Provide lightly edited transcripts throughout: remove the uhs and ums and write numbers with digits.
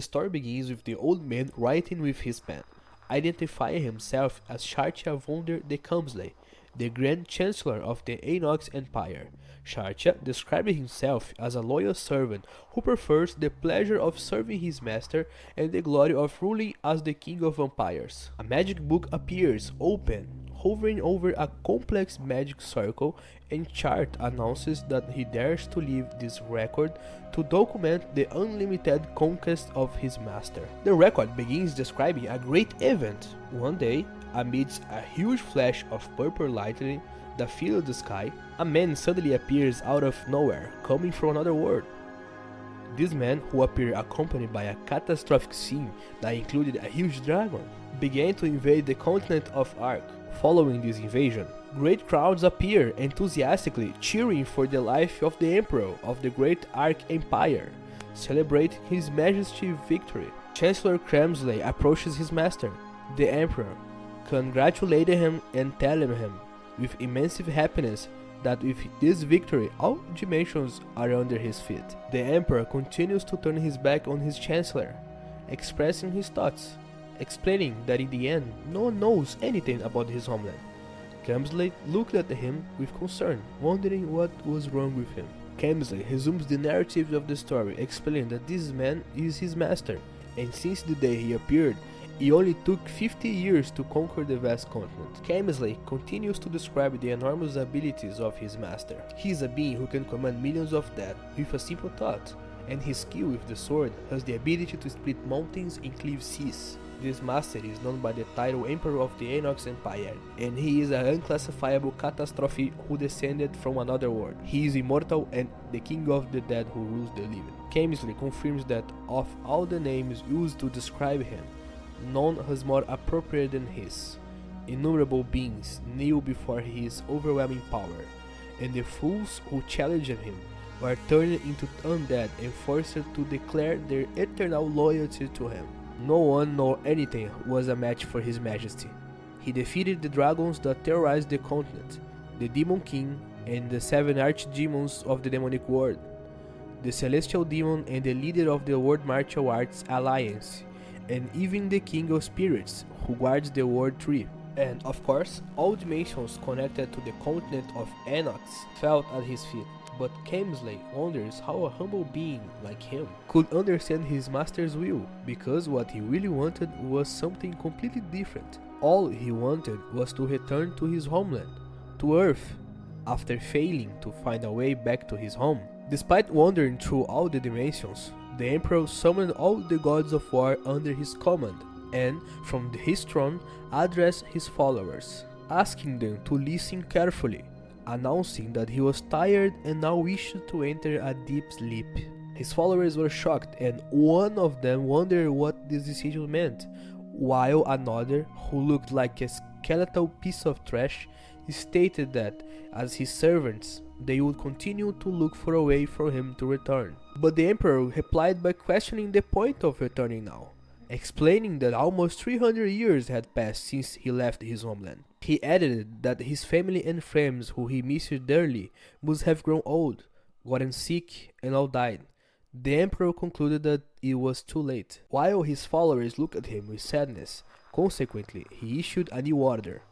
The story begins with the old man writing with his pen, identifying himself as Chartia von der Kamsley, the Grand Chancellor of the Enox Empire. Chartia describing himself as a loyal servant who prefers the pleasure of serving his master and the glory of ruling as the king of vampires. A magic book appears, open, hovering over a complex magic circle, and Chart announces that he dares to leave this record to document the unlimited conquest of his master. The record begins describing a great event. One day, amidst a huge flash of purple lightning that filled the sky, a man suddenly appears out of nowhere, coming from another world. This man, who appeared accompanied by a catastrophic scene that included a huge dragon, began to invade the continent of Ark. Following this invasion, great crowds appear, enthusiastically cheering for the life of the Emperor of the Great Ark Empire, celebrating His Majesty's victory. Chancellor Kremsley approaches his master, the Emperor, congratulating him and telling him, with immense happiness, that with this victory all dimensions are under his feet. The Emperor continues to turn his back on his Chancellor, expressing his thoughts, explaining that in the end no one knows anything about his homeland. Kamsley looked at him with concern, wondering what was wrong with him. Kamsley resumes the narrative of the story, explaining that this man is his master, and since the day he appeared, it only took 50 years to conquer the vast continent. Kamsley continues to describe the enormous abilities of his master. He is a being who can command millions of dead with a simple thought, and his skill with the sword has the ability to split mountains and cleave seas. This master is known by the title Emperor of the Enox Empire, and he is an unclassifiable catastrophe who descended from another world. He is immortal and the king of the dead who rules the living. Kamsley confirms that of all the names used to describe him, none is more appropriate than his. Innumerable beings kneel before his overwhelming power, and the fools who challenged him were turned into undead and forced to declare their eternal loyalty to him. No one nor anything was a match for his majesty. He defeated the dragons that terrorized the continent, the Demon King and the 7 archdemons of the demonic world, the celestial demon and the leader of the World Martial Arts Alliance, and even the king of spirits who guards the world tree. And of course, all dimensions connected to the continent of Enox fell at his feet. But Kamsley wonders how a humble being like him could understand his master's will, because what he really wanted was something completely different. All he wanted was to return to his homeland, to Earth, after failing to find a way back to his home. Despite wandering through all the dimensions, the Emperor summoned all the gods of war under his command, and from his throne addressed his followers, asking them to listen carefully, announcing that he was tired and now wished to enter a deep sleep. His followers were shocked, and one of them wondered what this decision meant, while another, who looked like a skeletal piece of trash, stated that, as his servants, they would continue to look for a way for him to return. But the Emperor replied by questioning the point of returning now, explaining that almost 300 years had passed since he left his homeland. He added that his family and friends who he missed dearly must have grown old, gotten sick, and all died. The Emperor concluded that it was too late. While his followers looked at him with sadness, consequently, he issued a new order,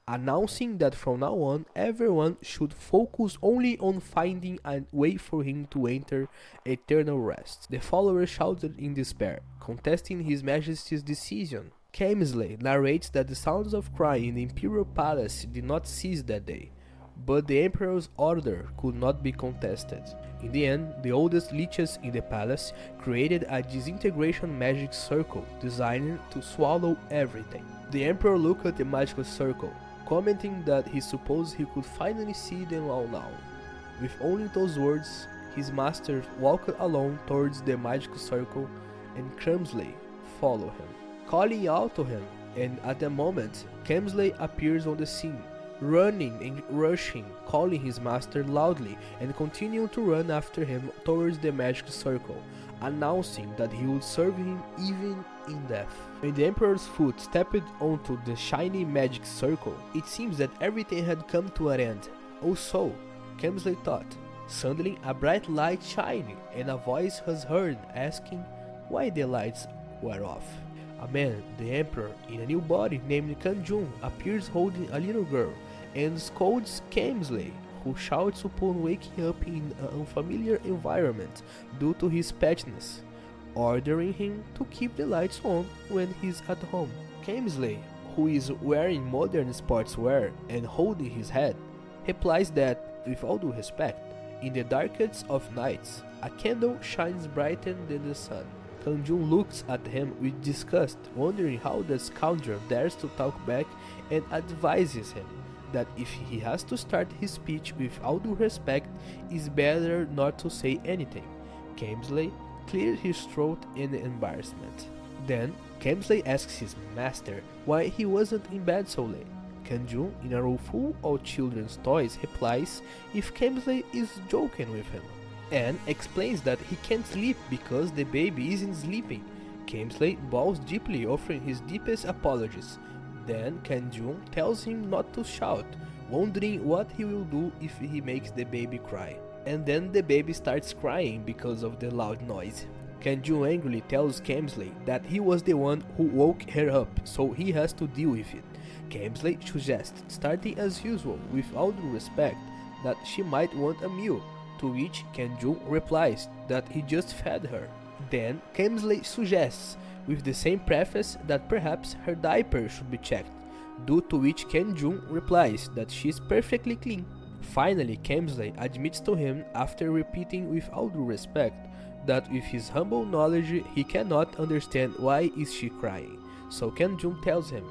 announcing that from now on everyone should focus only on finding a way for him to enter eternal rest. The followers shouted in despair, contesting His Majesty's decision. Kamsley narrates that the sounds of crying in the Imperial Palace did not cease that day, but the Emperor's order could not be contested. In the end, the oldest liches in the palace created a disintegration magic circle designed to swallow everything. The Emperor looked at the magical circle, commenting that he supposed he could finally see them all now. With only those words, his master walked alone towards the magical circle, and Kamsley followed him, calling out to him, and at the moment, Kamsley appears on the scene, running and rushing, calling his master loudly, and continuing to run after him towards the magic circle, announcing that he would serve him even in death. When the Emperor's foot stepped onto the shiny magic circle, it seems that everything had come to an end. Oh so, Kamsley thought. Suddenly a bright light shined, and a voice was heard asking, why the lights were off. A man, the emperor, in a new body named Kang-jun appears holding a little girl and scolds Kingsley, who shouts upon waking up in an unfamiliar environment due to his pettiness, ordering him to keep the lights on when he's at home. Kingsley, who is wearing modern sportswear and holding his head, replies that, with all due respect, in the darkest of nights, a candle shines brighter than the sun. Kang-jun looks at him with disgust, wondering how the scoundrel dares to talk back, and advises him that if he has to start his speech with all due respect, it's better not to say anything. Kingsley clears his throat in embarrassment. Then, Kingsley asks his master why he wasn't in bed so late. Kang-jun, in a room full of children's toys, replies if Kingsley is joking with him, and explains that he can't sleep because the baby isn't sleeping. Kingsley bows deeply, offering his deepest apologies. Then Kang-jun tells him not to shout, wondering what he will do if he makes the baby cry. And then the baby starts crying because of the loud noise. Kang-jun angrily tells Kingsley that he was the one who woke her up, so he has to deal with it. Kingsley suggests, starting as usual with all due respect, that she might want a meal, to which Kang-jun replies that he just fed her. Then Kingsley suggests, with the same preface, that perhaps her diaper should be checked, due to which Kang-jun replies that she is perfectly clean. Finally, Kingsley admits to him, after repeating with all due respect, that with his humble knowledge he cannot understand why is she crying, so Kang-jun tells him,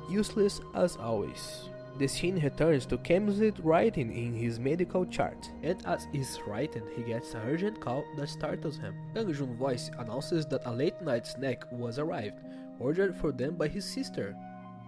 useless as always. The scene returns to Kingsley writing in his medical chart, and as he's writing, he gets an urgent call that startles him. Kang-jun's voice announces that a late-night snack was arrived, ordered for them by his sister.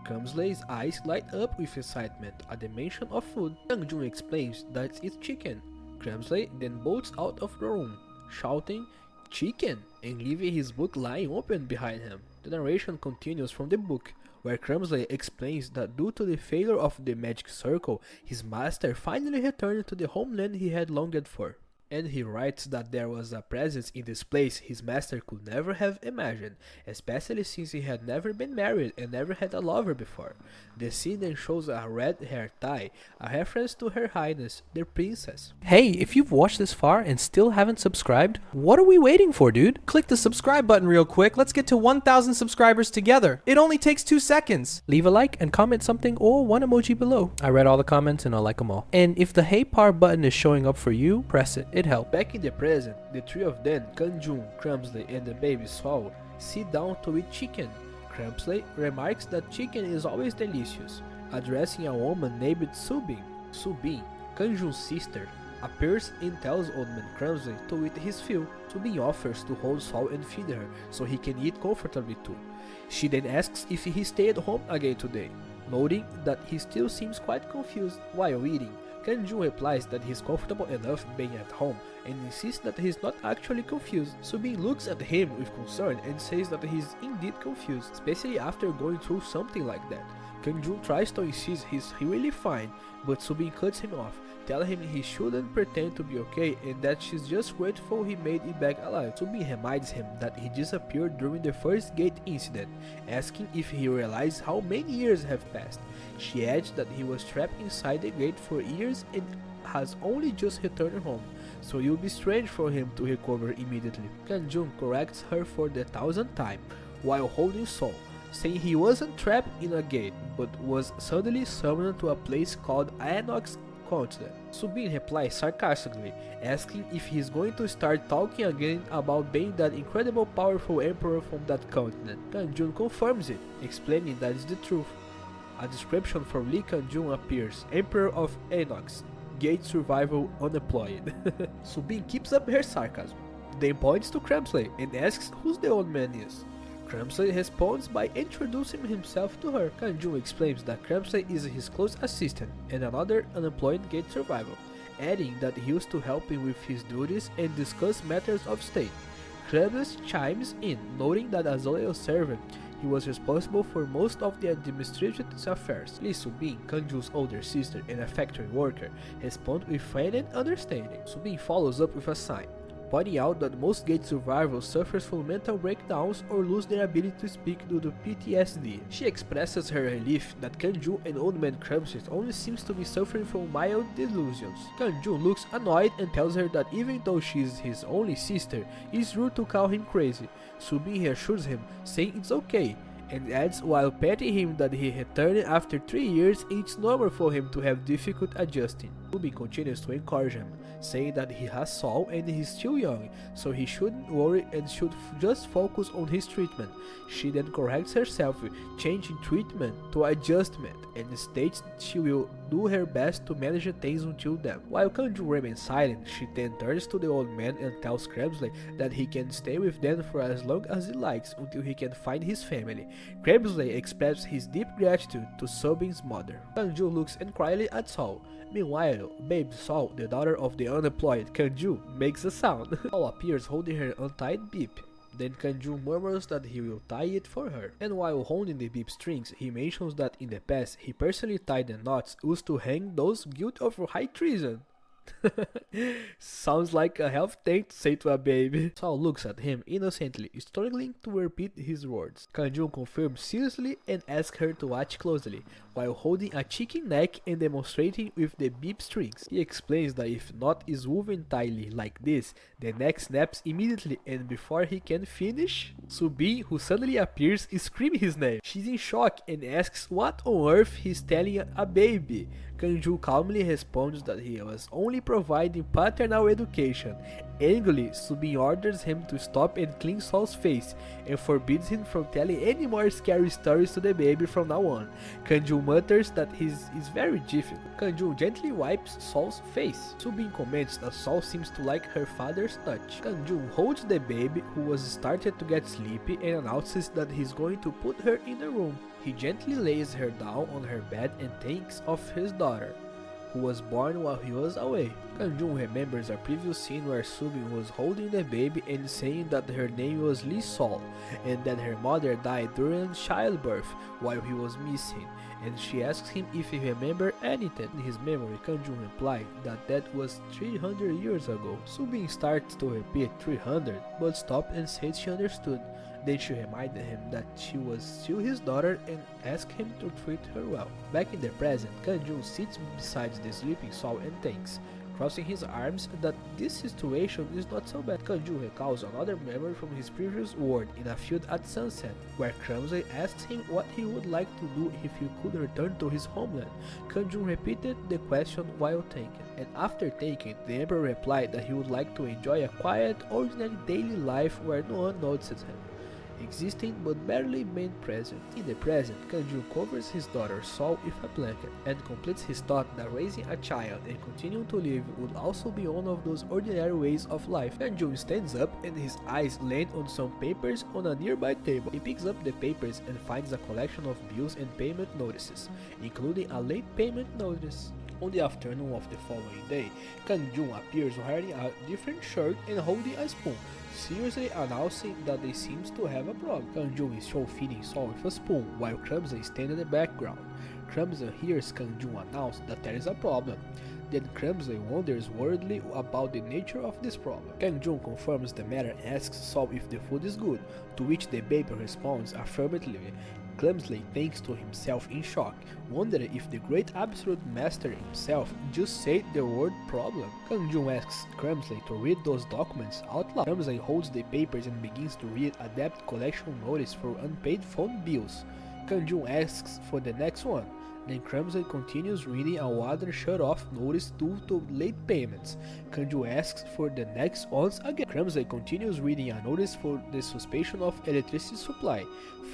Kingsley's eyes light up with excitement at the mention of food. Kang-jun explains that it's chicken. Kingsley then bolts out of the room, shouting, "Chicken!" and leaving his book lying open behind him. The narration continues from the book, where Kingsley explains that due to the failure of the magic circle, his master finally returned to the homeland he had longed for. And he writes that there was a presence in this place his master could never have imagined, especially since he had never been married and never had a lover before. The scene then shows a red-haired tie, a reference to Her Highness, the princess. Hey, if you've watched this far and still haven't subscribed, what are we waiting for, dude? Click the subscribe button real quick. Let's get to 1,000 subscribers together. It only takes 2 seconds. Leave a like and comment something or one emoji below. I read all the comments and I like them all. And if the Hey Par button is showing up for you, press it. It helps. Back in the present, the three of them, Kang-jun, Kingsley, and the baby Seol, sit down to eat chicken. Kingsley remarks that chicken is always delicious, addressing a woman named Subin. Subin, Kang-jun's sister, appears and tells old man Kingsley to eat his fill. Subin offers to hold Seol and feed her, so he can eat comfortably too. She then asks if he stayed home again today, noting that he still seems quite confused while eating. Kang-jun replies that he's comfortable enough being at home and insists that he's not actually confused. Subin looks at him with concern and says that he's indeed confused, especially after going through something like that. Kang-jun tries to insist he's really fine, but Subin cuts him off, telling him he shouldn't pretend to be okay and that she's just grateful he made it back alive. Subin reminds him that he disappeared during the first gate incident, asking if he realized how many years have passed. She adds that he was trapped inside the gate for years and has only just returned home, so it will be strange for him to recover immediately. Kang-jun corrects her for the 1,000th time while holding Seol, saying he wasn't trapped in a gate but was suddenly summoned to a place called Aenox continent. Subin replies sarcastically, asking if he's going to start talking again about being that incredible powerful emperor from that continent. Kang-jun confirms it, explaining that it's the truth. A description from Lee Kang-jun appears, Emperor of Aenox, Gate Survival Unemployed. Subin keeps up her sarcasm, then points to Kingsley and asks who the old man is. Kingsley responds by introducing himself to her. Kang-jun explains that Kingsley is his close assistant and another unemployed gate survivor, adding that he used to help him with his duties and discuss matters of state. Kingsley chimes in, noting that as a loyal servant, he was responsible for most of the administrative affairs. Lee Subin, Kang-jun's older sister and a factory worker, respond with feigned understanding. Subin follows up with a sign, pointing out that most gate survivors suffers from mental breakdowns or lose their ability to speak due to PTSD. She expresses her relief that Kang-jun and old man Kramsey only seems to be suffering from mild delusions. Kang-jun looks annoyed and tells her that even though she is his only sister, it's rude to call him crazy. Soo-bin reassures him, saying it's okay, and adds while petting him that he returned after 3 years and it's normal for him to have difficulty adjusting. Soo-bin continues to encourage him, saying that he has Seol and he's still young, so he shouldn't worry and should just focus on his treatment. She then corrects herself, changing treatment to adjustment, and states she will do her best to manage things until then. While Kang-jun remains silent, she then turns to the old man and tells Kramsley that he can stay with them for as long as he likes until he can find his family. Kramsley expresses his deep gratitude to Soo-bin's mother. Kang-jun looks enquiringly at Seol. Meanwhile, babe Seol, the daughter of the unemployed Kang-jun, makes a sound. Seol appears holding her untied beep. Then Kang-jun murmurs that he will tie it for her, and while holding the beep strings, he mentions that in the past he personally tied the knots used to hang those guilty of high treason. Sounds like a health thing to say to a baby. Seol looks at him innocently, struggling to repeat his words. Kang-jun confirms seriously and asks her to watch closely, while holding a chicken neck and demonstrating with the beep strings. He explains that if knot is woven tightly like this, the neck snaps immediately, and before he can finish, Soo-bin, who suddenly appears, screams his name. She's in shock and asks what on earth he's telling a baby. Kang-jun calmly responds that he was only providing paternal education. Angrily, Soo-bin orders him to stop and clean Seol's face, and forbids him from telling any more scary stories to the baby from now on. Kang-jun mutters that his is very difficult. Kang-jun gently wipes Seol's face. Soo-bin comments that Seol seems to like her father's touch. Kang-jun holds the baby, who was started to get sleepy, and announces that he's going to put her in the room. He gently lays her down on her bed and thinks of his daughter, who was born while he was away. Kang-jun remembers a previous scene where Soo-bin was holding the baby and saying that her name was Lee Seol, and that her mother died during childbirth while he was missing, and she asks him if he remembered anything. In his memory, Kang-jun replied that that was 300 years ago. Soo-bin starts to repeat 300, but stopped and said she understood. Then she reminded him that she was still his daughter and asked him to treat her well. Back in the present, Kang-jun sits beside the sleeping Seol and thinks, crossing his arms, that this situation is not so bad. Kang-jun recalls another memory from his previous world in a field at sunset, where Kramsey asks him what he would like to do if he could return to his homeland. Kang-jun repeated the question while thinking, and after thinking, the emperor replied that he would like to enjoy a quiet, ordinary daily life where no one notices him, existing but barely being present. In the present, Kang-jun covers his daughter Seol with a blanket, and completes his thought that raising a child and continuing to live would also be one of those ordinary ways of life. Kang-jun stands up and his eyes land on some papers on a nearby table. He picks up the papers and finds a collection of bills and payment notices, including a late payment notice. On the afternoon of the following day, Kang-jun appears wearing a different shirt and holding a spoon, seriously announcing that they seems to have a problem. Kang-jun is shown feeding Seol with a spoon, while Kramsey stands in the background. Kramsey hears Kang-jun announce that there is a problem. Then Kramsey wonders worriedly about the nature of this problem. Kang-jun confirms the matter and asks Seol if the food is good, to which the baby responds affirmatively. Kramsey thinks to himself in shock, wondering if the great absolute master himself just said the word problem. Kang-jun asks Kramsey to read those documents out loud. Kramsey holds the papers and begins to read a debt collection notice for unpaid phone bills. Kang-jun asks for the next one. Then Kramsey continues reading a water shut-off notice due to late payments. Kang-jun asks for the next ones again. Kramsey continues reading a notice for the suspension of electricity supply,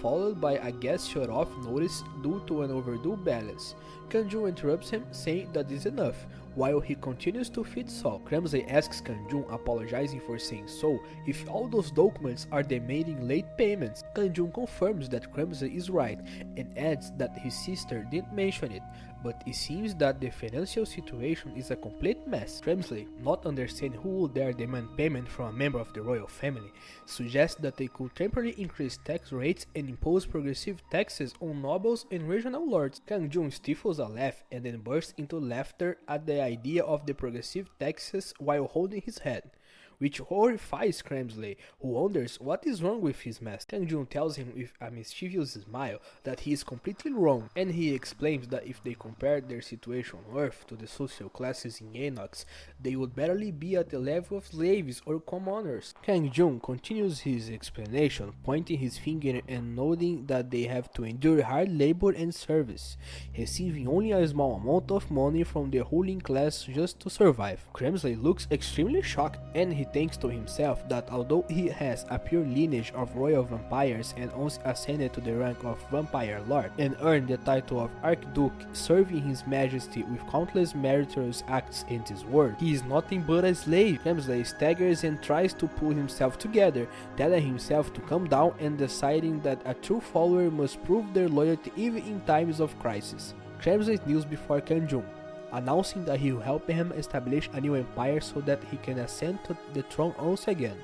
followed by a gas shut-off notice due to an overdue balance. Kang-jun interrupts him, saying that is enough, while he continues to feed Seol. Kramsey asks Kang-jun, apologizing for saying so, if all those documents are demanding late payments. Kang-jun confirms that Kramsey is right, and adds that his sister didn't mention it, but it seems that the financial situation is a complete mess. Kramsey, not understanding who would dare demand payment from a member of the royal family, suggests that they could temporarily increase tax rates and impose progressive taxes on nobles and regional lords. Kang-jun stifles a laugh and then bursts into laughter at the idea of the progressive taxes while holding his head. which horrifies Kramsley, who wonders what is wrong with his master. Kang-jun tells him with a mischievous smile that he is completely wrong, and he explains that if they compare their situation on Earth to the social classes in Enox, they would barely be at the level of slaves or commoners. Kang-jun continues his explanation, pointing his finger and noting that they have to endure hard labor and service, receiving only a small amount of money from the ruling class just to survive. Kramsley looks extremely shocked, and he thinks to himself that although he has a pure lineage of royal vampires and once ascended to the rank of vampire lord and earned the title of archduke, serving his majesty with countless meritorious acts in this world, he is nothing but a slave. Kramsley staggers and tries to pull himself together, telling himself to calm down and deciding that a true follower must prove their loyalty even in times of crisis. Kramsley kneels before Kang-jun, announcing that he will help him establish a new empire so that he can ascend to the throne once again.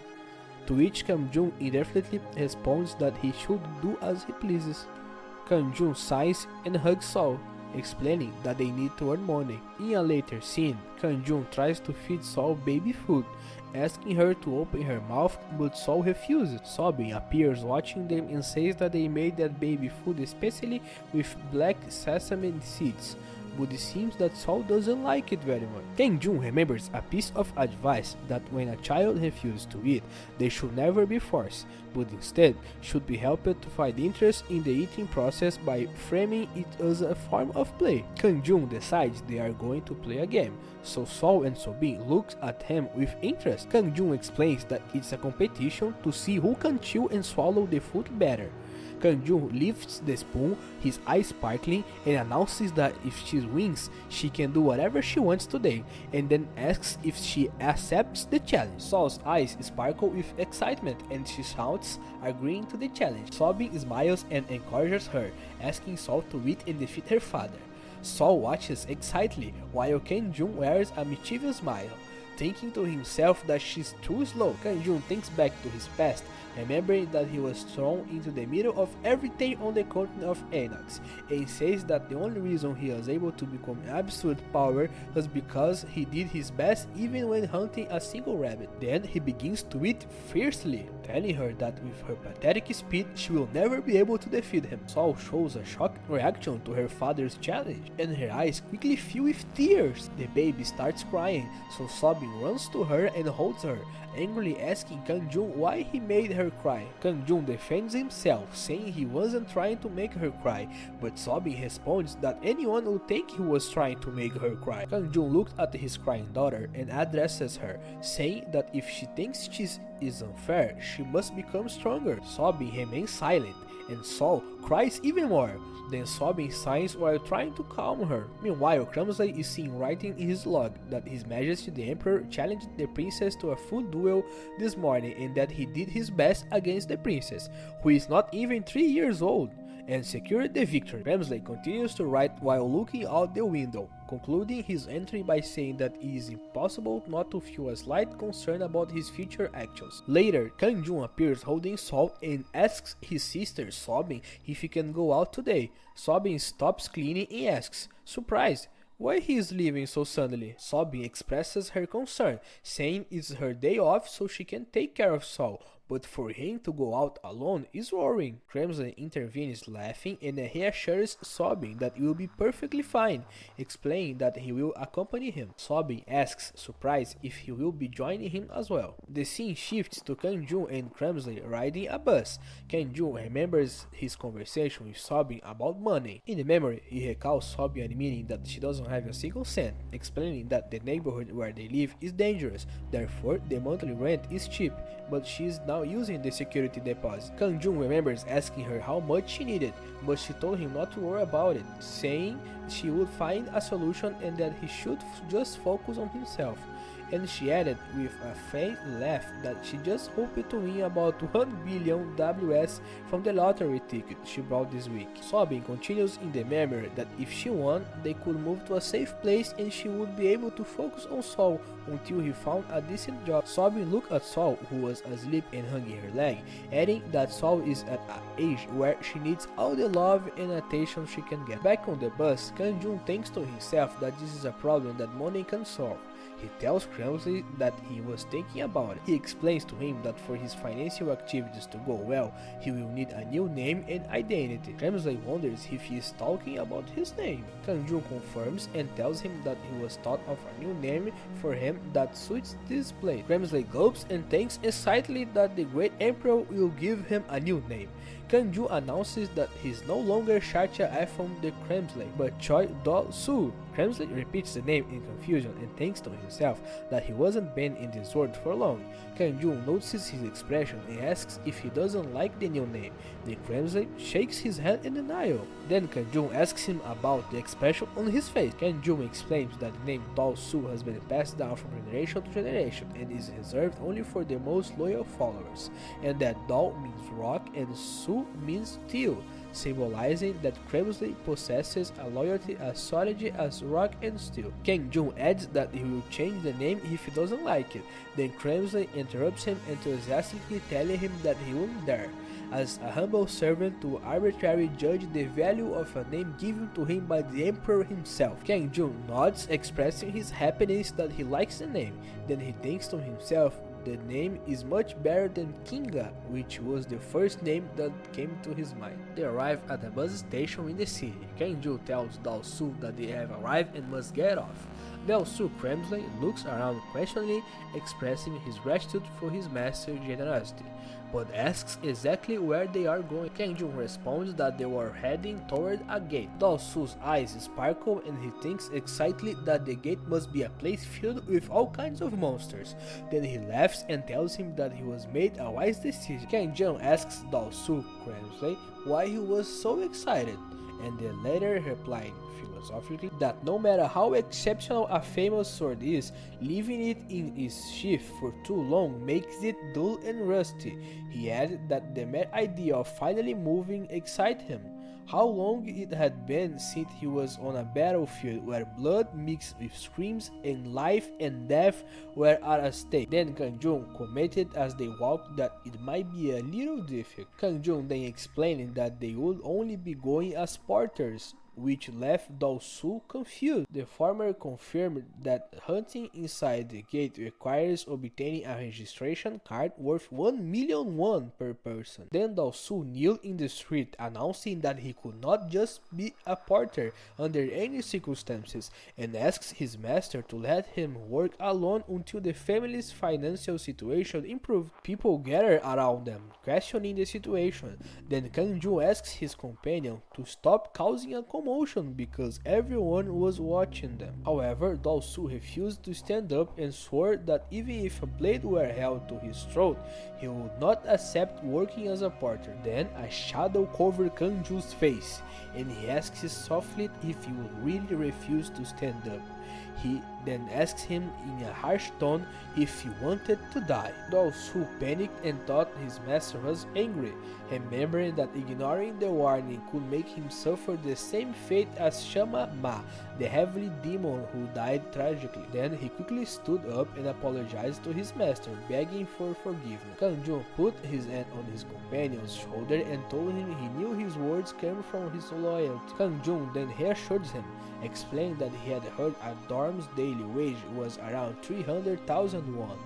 To which Kang-jun indefinitely responds that he should do as he pleases. Kang-jun sighs and hugs Seol, explaining that they need to earn money. In a later scene, Kang-jun tries to feed Seol baby food, asking her to open her mouth, but Seol refuses. Sobbing appears watching them and says that they made that baby food especially with black sesame seeds, but it seems that Seol doesn't like it very much. Kang-jun remembers a piece of advice that when a child refuses to eat, they should never be forced, but instead should be helped to find interest in the eating process by framing it as a form of play. Kang-jun decides they are going to play a game, so Seol and Sobin looks at him with interest. Kang-jun explains that it's a competition to see who can chew and swallow the food better. Kang-jun lifts the spoon, his eyes sparkling, and announces that if she wins, she can do whatever she wants today, and then asks if she accepts the challenge. Seol's eyes sparkle with excitement, and she shouts, agreeing to the challenge. Sobin smiles and encourages her, asking Seol to eat and defeat her father. Seol watches excitedly, while Kang-jun wears a mischievous smile, thinking to himself that she's too slow. Kang-jun thinks back to his past, remembering that he was thrown into the middle of everything on the continent of Enox, and says that the only reason he was able to become absolute power was because he did his best even when hunting a single rabbit. Then he begins to eat fiercely, telling her that with her pathetic speed she will never be able to defeat him. Seol shows a shocked reaction to her father's challenge, and her eyes quickly fill with tears. The baby starts crying, so Sobin runs to her and holds her, angrily asking Kang-jun why he made her cry. Kang-jun defends himself, saying he wasn't trying to make her cry, but Sobin responds that anyone would think he was trying to make her cry. Kang-jun looks at his crying daughter and addresses her, saying that if she thinks she is unfair, she must become stronger. Sobin remains silent, and Seol cries even more. Then Sobin sighs while trying to calm her. Meanwhile, Kramsley is seen writing in his log that His Majesty the Emperor challenged the princess to a full duel this morning and that he did his best against the princess, who is not even 3 years old, and secured the victory. Kramsley continues to write while looking out the window, concluding his entry by saying that it is impossible not to feel a slight concern about his future actions. Later, Kang-jun appears holding Seol and asks his sister Sobin if he can go out today. Sobin stops cleaning and asks, surprised, why he is leaving so suddenly. Sobin expresses her concern, saying it's her day off so she can take care of Seol, but for him to go out alone is worrying. Kramsley intervenes laughing and reassures Sobin that it will be perfectly fine, explaining that he will accompany him. Sobin asks, surprised, if he will be joining him as well. The scene shifts to Kang-jun and Kramsley riding a bus. Kang-jun remembers his conversation with Sobin about money. In the memory, he recalls Sobin admitting that she doesn't have a single cent, explaining that the neighborhood where they live is dangerous, therefore the monthly rent is cheap, but she is now using the security deposit. Kang-jun remembers asking her how much she needed, but she told him not to worry about it, saying she would find a solution and that he should just focus on himself. And she added with a faint laugh that she just hoped to win about 1 billion WS from the lottery ticket she bought this week. Sobin continues in the memory that if she won, they could move to a safe place and she would be able to focus on Seol until he found a decent job. Sobin looked at Seol, who was asleep and hugging her leg, adding that Seol is at an age where she needs all the love and attention she can get. Back on the bus, Kang-jun thinks to himself that this is a problem that money can solve. He tells Kremsley that he was thinking about it. He explains to him that for his financial activities to go well, he will need a new name and identity. Kremsley wonders if he is talking about his name. Kang-jun confirms and tells him that he was thought of a new name for him that suits this place. Kremsley gulps and thinks excitedly that the great emperor will give him a new name. Kang-jun announces that he is no longer Chartia Aphon the Kremsley, but Choi Do-soo. Kremsley repeats the name in confusion and thinks to himself that he wasn't been in this world for long. Kang-jun notices his expression and asks if he doesn't like the new name. The Kremsley shakes his head in denial. Then Kang-jun asks him about the expression on his face. Kang-jun explains that the name Do-soo has been passed down from generation to generation and is reserved only for the most loyal followers, and that Do means rock and Soo means steel, symbolizing that Kremsley possesses a loyalty as solid as rock and steel. Kang-jun adds that he will change the name if he doesn't like it. Then Kremsley interrupts him, enthusiastically telling him that he won't dare, as a humble servant, to arbitrarily judge the value of a name given to him by the emperor himself. Kang-jun nods, expressing his happiness that he likes the name. Then he thinks to himself, the name is much better than Kinga, which was the first name that came to his mind. They arrive at a bus station in the city. Kang-jun tells Do-soo that they have arrived and must get off. Do-soo Kremsley looks around questioningly, expressing his gratitude for his master's generosity, but asks exactly where they are going. Kang-jun responds that they were heading toward a gate. Do-soo's eyes sparkle and he thinks excitedly that the gate must be a place filled with all kinds of monsters. Then he laughs and tells him that he was made a wise decision. Kang-jun asks Do-soo Kremsley why he was so excited, and the latter replied philosophically that no matter how exceptional a famous sword is, leaving it in its sheath for too long makes it dull and rusty. He added that the mere idea of finally moving excited him. How long it had been since he was on a battlefield where blood mixed with screams and life and death were at stake. Then Kang-jun commented as they walked that it might be a little difficult. Kang-jun then explained that they would only be going as porters, which left Do-soo confused. The farmer confirmed that hunting inside the gate requires obtaining a registration card worth 1 million won per person. Then Do-soo kneeled in the street, announcing that he could not just be a porter under any circumstances, and asks his master to let him work alone until the family's financial situation improved. People gather around them, questioning the situation. Then Kang-jun asks his companion to stop causing a commotion because everyone was watching them. However, Do-soo refused to stand up and swore that even if a blade were held to his throat, he would not accept working as a porter. Then a shadow covered Kang-jun's face, and he asks softly if he would really refuse to stand up. He then asks him in a harsh tone if he wanted to die. Do-soo panicked and thought his master was angry, remembering that ignoring the warning could make him suffer the same fate as Shama Ma, the heavenly demon who died tragically. Then he quickly stood up and apologized to his master, begging for forgiveness. Kang-jun put his hand on his companion's shoulder and told him he knew his words came from his loyalty. Kang-jun then reassured him, explaining that he had heard a dorm's daily wage was around 300,000 won.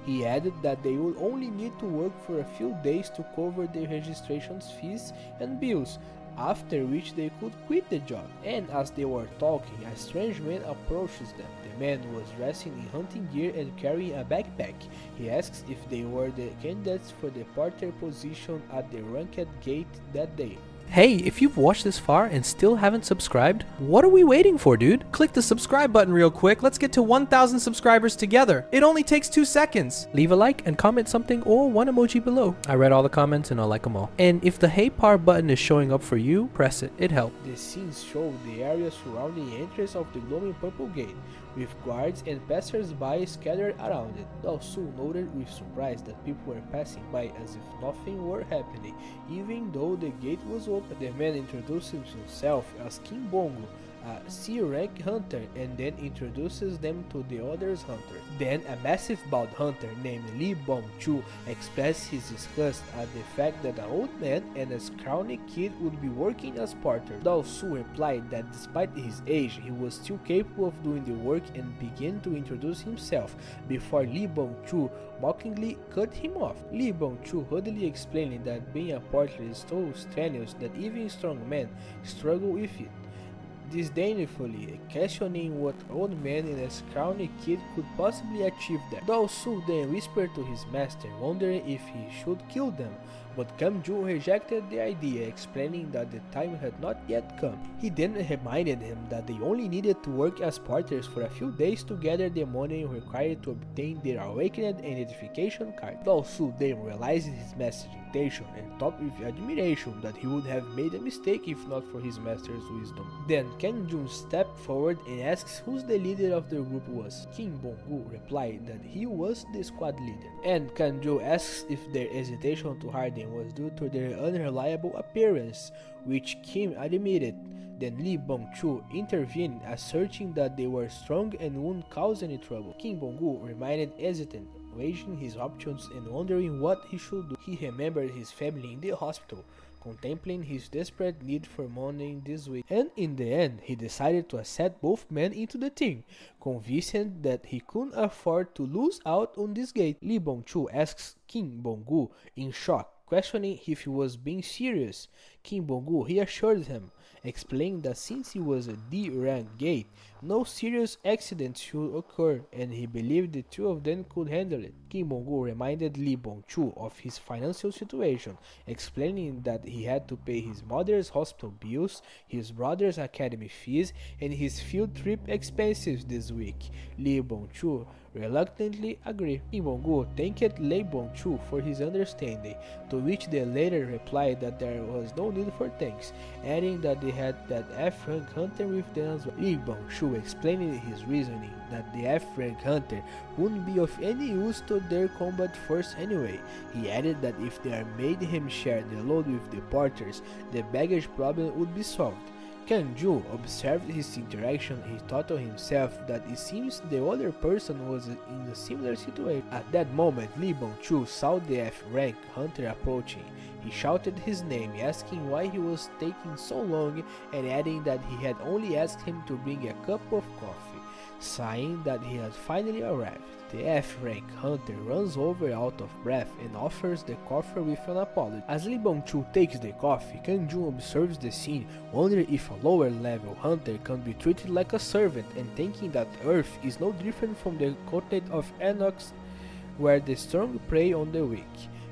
He added that they would only need to work for a few days to cover their registration fees and bills, after which they could quit the job. And as they were talking, a strange man approaches them. The man was dressed in hunting gear and carrying a backpack. He asks if they were the candidates for the porter position at the ranked gate that day. Hey, if you've watched this far and still haven't subscribed, what are we waiting for, dude? Click the subscribe button real quick. Let's get to 1,000 subscribers together. It only takes 2 seconds. Leave a like and comment something or one emoji below. I read all the comments and I'll like them all. And if the Hey Par button is showing up for you, press it. It helps. The scenes show the area surrounding the entrance of the glowing purple gate, with guards and passers-by scattered around it. Do-soo noted with surprise that people were passing by as if nothing were happening, even though the gate was open. The man introduced himself as King Bongo, a C-rank hunter, and then introduces them to the other hunters. Then a massive bald hunter named Lee Bong-chu expressed his disgust at the fact that an old man and a scrawny kid would be working as partners. Dao-su replied that despite his age, he was still capable of doing the work and began to introduce himself before Lee Bong-chu mockingly cut him off. Lee Bong-chu hurriedly explaining that being a partner is so strenuous that even strong men struggle with it, disdainfully questioning what old man and a scrawny kid could possibly achieve there. Dao-su then whispered to his master, wondering if he should kill them, but Kang-jun rejected the idea, explaining that the time had not yet come. He then reminded him that they only needed to work as partners for a few days to gather the money required to obtain their awakened identification card. Dao-su then realized his master's intention and thought with admiration that he would have made a mistake if not for his master's wisdom. Then Kang-jun stepped forward and asked who the leader of the group was. Kim Bong-gu replied that he was the squad leader, and Kang-jun asks if their hesitation to hire them was due to their unreliable appearance, which Kim admitted. Then Lee Bong-chu intervened, asserting that they were strong and wouldn't cause any trouble. Kim Bong-gu remained hesitant, weighing his options and wondering what he should do. He remembered his family in the hospital, contemplating his desperate need for money in this week, and in the end he decided to accept both men into the team, convinced that he couldn't afford to lose out on this gate. Lee Bong-chu asks Kim Bong-gu in shock, questioning if he was being serious. Kim Bong-gu reassured him, explaining that since he was a D-rank gate, no serious accidents should occur, and he believed the two of them could handle it. Kim Bong-gu reminded Lee Bong-chu of his financial situation, explaining that he had to pay his mother's hospital bills, his brother's academy fees, and his field trip expenses this week. Lee Bong-chu reluctantly agreed. Kim Bong-gu thanked Lee Bong-chu for his understanding, to which the latter replied that there was no need for thanks, adding that they had that F-rank hunter with them as well. Lee Bong-chu explained his reasoning that the F-rank hunter wouldn't be of any use to their combat force anyway. He added that if they made him share the load with the porters, the baggage problem would be solved. Kang-jun observed his interaction. He thought to himself that it seems the other person was in a similar situation. At that moment, Lee Bong-chu saw the F-rank hunter approaching. He shouted his name, asking why he was taking so long, and adding that he had only asked him to bring a cup of coffee, sighing that he had finally arrived. The F-rank hunter runs over out of breath and offers the coffee with an apology. As Lee Bong-chu takes the coffee, Kang-jun observes the scene, wondering if a lower level hunter can be treated like a servant, and thinking that Earth is no different from the continent of Enox, where the strong prey on the weak.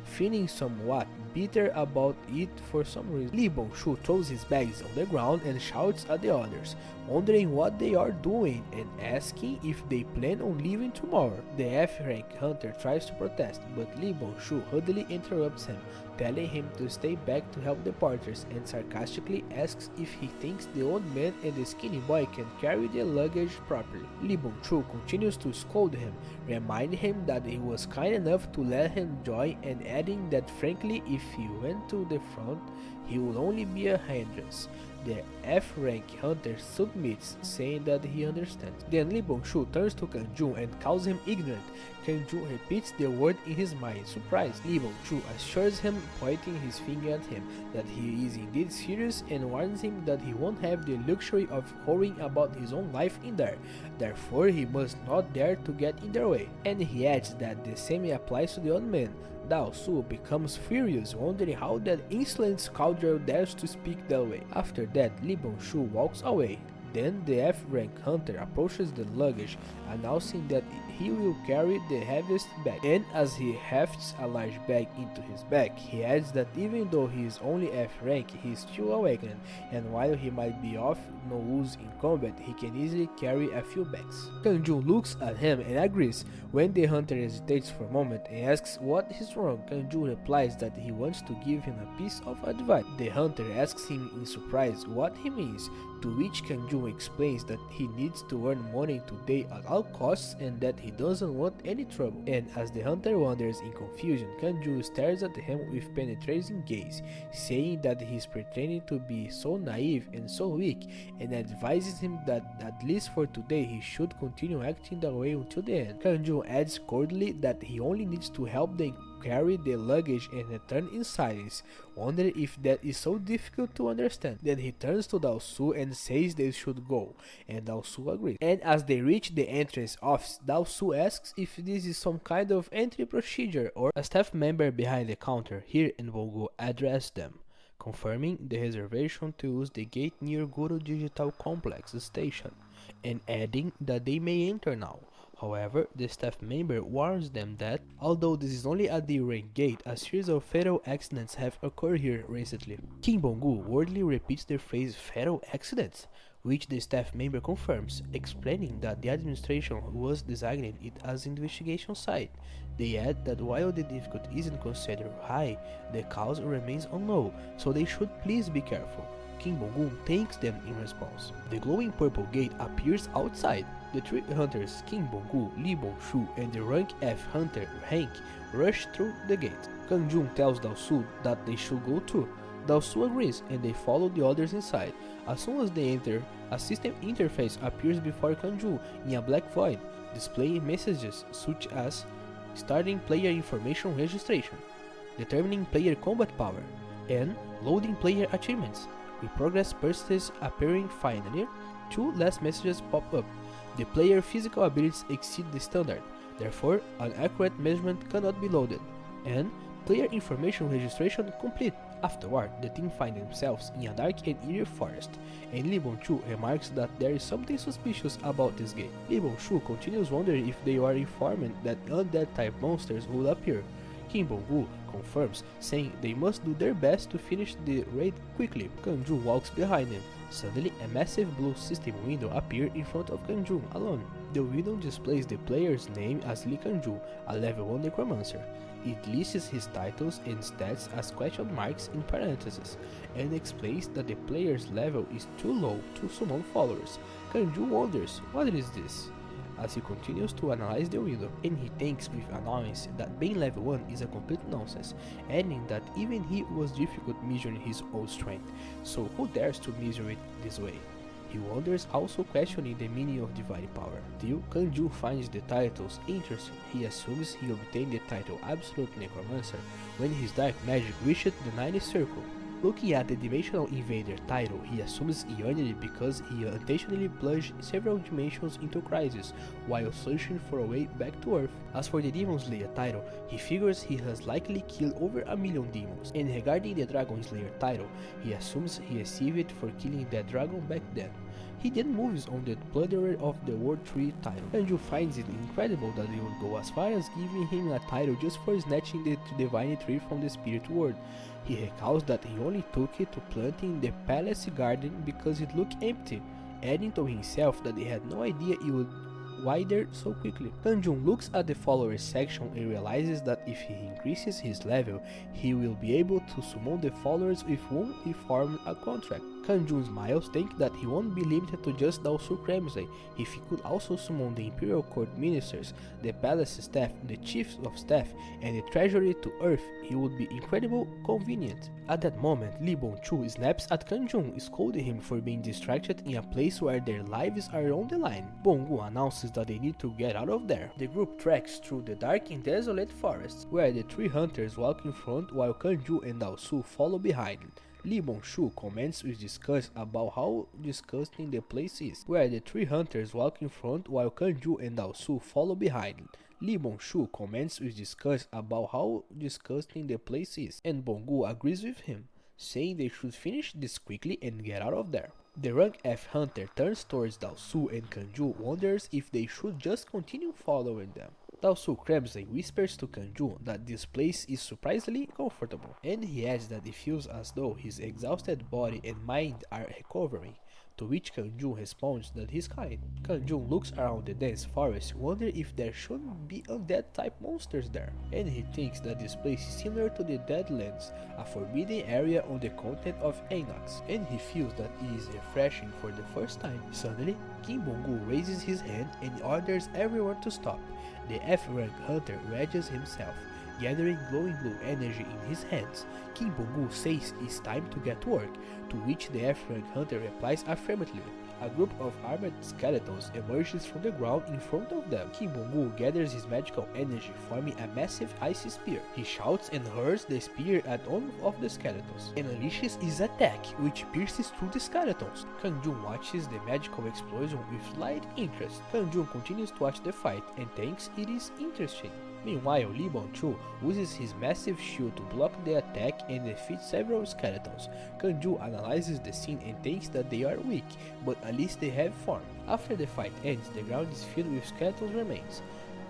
Feeling somewhat bitter about it for some reason, Lee Bong-chu throws his bags on the ground and shouts at the others, wondering what they are doing and asking if they plan on leaving tomorrow. The F-rank hunter tries to protest, but Lee Bong-chu hurriedly interrupts him, telling him to stay back to help the porters, and sarcastically asks if he thinks the old man and the skinny boy can carry their luggage properly. Lee Bong-chu continues to scold him, reminding him that he was kind enough to let him join, and adding that frankly if he went to the front, he would only be a hindrance. The F-rank hunter submits, saying that he understands. Then Lee Bong-chu turns to Kang-jun and calls him ignorant. Kang-jun repeats the word in his mind, surprised. Lee Bong-chu assures him, pointing his finger at him, that he is indeed serious, and warns him that he won't have the luxury of worrying about his own life in there. Therefore, he must not dare to get in their way. And he adds that the same applies to the old man. Dao-su becomes furious, wondering how that insolent scoundrel dares to speak that way. After that, Lee Bong-chu walks away. Then the F-rank hunter approaches the luggage, announcing that he will carry the heaviest bag, and as he hefts a large bag into his back, he adds that even though he is only F-rank, he is still awakened, and while he might be of no use in combat, he can easily carry a few bags. Kang-jun looks at him and agrees. When the hunter hesitates for a moment and asks what is wrong, Kang-jun replies that he wants to give him a piece of advice. The hunter asks him in surprise what he means, to which Kang-jun Kang-jun explains that he needs to earn money today at all costs and that he doesn't want any trouble. And as the hunter wanders in confusion, Kang-jun stares at him with penetrating gaze, saying that he is pretending to be so naive and so weak, and advises him that at least for today he should continue acting that way until the end. Kang-jun adds coldly that he only needs to help them carry the luggage and return in silence, wonder if that is so difficult to understand. Then he turns to Dao-su and says they should go, and Dao-su agrees. And as they reach the entrance office, Dao-su asks if this is some kind of entry procedure or a staff member behind the counter. Here and Bongo address them, confirming the reservation to use the gate near Guru Digital Complex station, and adding that they may enter now. However, the staff member warns them that, although this is only a D-rank gate, a series of fatal accidents have occurred here recently. Kim Bong-gu wordly repeats the phrase fatal accidents, which the staff member confirms, explaining that the administration was designing it as an investigation site. They add that while the difficulty isn't considered high, the cause remains unknown, so they should please be careful. Kim Bong-gu thanks them in response. The glowing purple gate appears outside. The three hunters, Kim Bong-gu, Lee Bong-shu, and the rank F hunter, Hank, rush through the gate. Kang-jun tells Dao-su that they should go too. Dao-su agrees, and they follow the others inside. As soon as they enter, a system interface appears before Kang-jun in a black void, displaying messages such as starting player information registration, determining player combat power, and loading player achievements. With progress purchases appearing finally, two last messages pop up. The player physical abilities exceed the standard, therefore an accurate measurement cannot be loaded, and player information registration complete. Afterward, the team find themselves in a dark and eerie forest, and Lee Bong-chu remarks that there is something suspicious about this gate. Lee Bong-chu continues wondering if they are informing that undead type monsters will appear. Kim Bong-gu confirms, saying they must do their best to finish the raid quickly. Kang-jun walks behind them. Suddenly, a massive blue system window appears in front of Kang-jun alone. The window displays the player's name as Lee Kang-jun, a level 1 necromancer. It lists his titles and stats as question marks in parentheses, and explains that the player's level is too low to summon followers. Kang-jun wonders, what is this? As he continues to analyze the window, and he thinks with annoyance that being level 1 is a complete nonsense, adding that even he was difficult measuring his own strength, so who dares to measure it this way? He wonders, also questioning the meaning of divine power. Till Kang-jun finds the titles interesting, he assumes he obtained the title Absolute Necromancer when his dark magic reached the 90th circle. Looking at the Dimensional Invader title, he assumes he earned it because he intentionally plunged several dimensions into crisis while searching for a way back to Earth. As for the Demon Slayer title, he figures he has likely killed over 1 million demons, and regarding the Dragon Slayer title, he assumes he received it for killing that dragon back then. He then moves on the Plunderer of the World Tree title. Kang-jun finds it incredible that they would go as far as giving him a title just for snatching the Divine Tree from the Spirit World. He recalls that he only took it to planting the palace garden because it looked empty, adding to himself that he had no idea it would wither so quickly. Kang-jun looks at the followers section and realizes that if he increases his level, he will be able to summon the followers with whom he formed a contract. Kang-jun smiles, thinking that he won't be limited to just Dao supremacy. If he could also summon the Imperial Court ministers, the palace staff, the chiefs of staff, and the treasury to Earth, it would be incredibly convenient. At that moment, Lee Bong-chu snaps at Kang-jun, scolding him for being distracted in a place where their lives are on the line. Bong-gu announces that they need to get out of there. The group treks through the dark and desolate forest, where the three hunters walk in front while Kang-jun and Dao-su follow behind. Lee Bong-shu comments with disgust about how disgusting the place is, where the three hunters walk in front while Kang-jun and Dao-su follow behind. Lee Bong-shu comments with disgust about how disgusting the place is, and Bong-gu agrees with him, saying they should finish this quickly and get out of there. The rank F hunter turns towards Dao-su and Kang-jun wonders if they should just continue following them. Dao-su clumsily whispers to Kang-jun that this place is surprisingly comfortable, and he adds that it feels as though his exhausted body and mind are recovering, to which Kang-jun responds that he's kind. Kang-jun looks around the dense forest, wondering if there shouldn't be undead-type monsters there, and he thinks that this place is similar to the Deadlands, a forbidden area on the continent of Enox, and he feels that it is refreshing for the first time. Suddenly, Kim Bong-gu raises his hand and orders everyone to stop. The F-rank hunter raises himself, gathering glowing blue energy in his hands. Kim Bong-gu says it's time to get to work, to which the F-rank hunter replies affirmatively. A group of armored skeletons emerges from the ground in front of them. Kim Bong-gu gathers his magical energy, forming a massive icy spear. He shouts and hurls the spear at one of the skeletons, and unleashes his attack, which pierces through the skeletons. Kang-jun watches the magical explosion with slight interest. Kang-jun continues to watch the fight and thinks it is interesting. Meanwhile, Lee Bong-chul uses his massive shield to block the attack and defeat several skeletons. Kang-jun analyzes the scene and thinks that they are weak, but at least they have form. After the fight ends, the ground is filled with skeleton remains.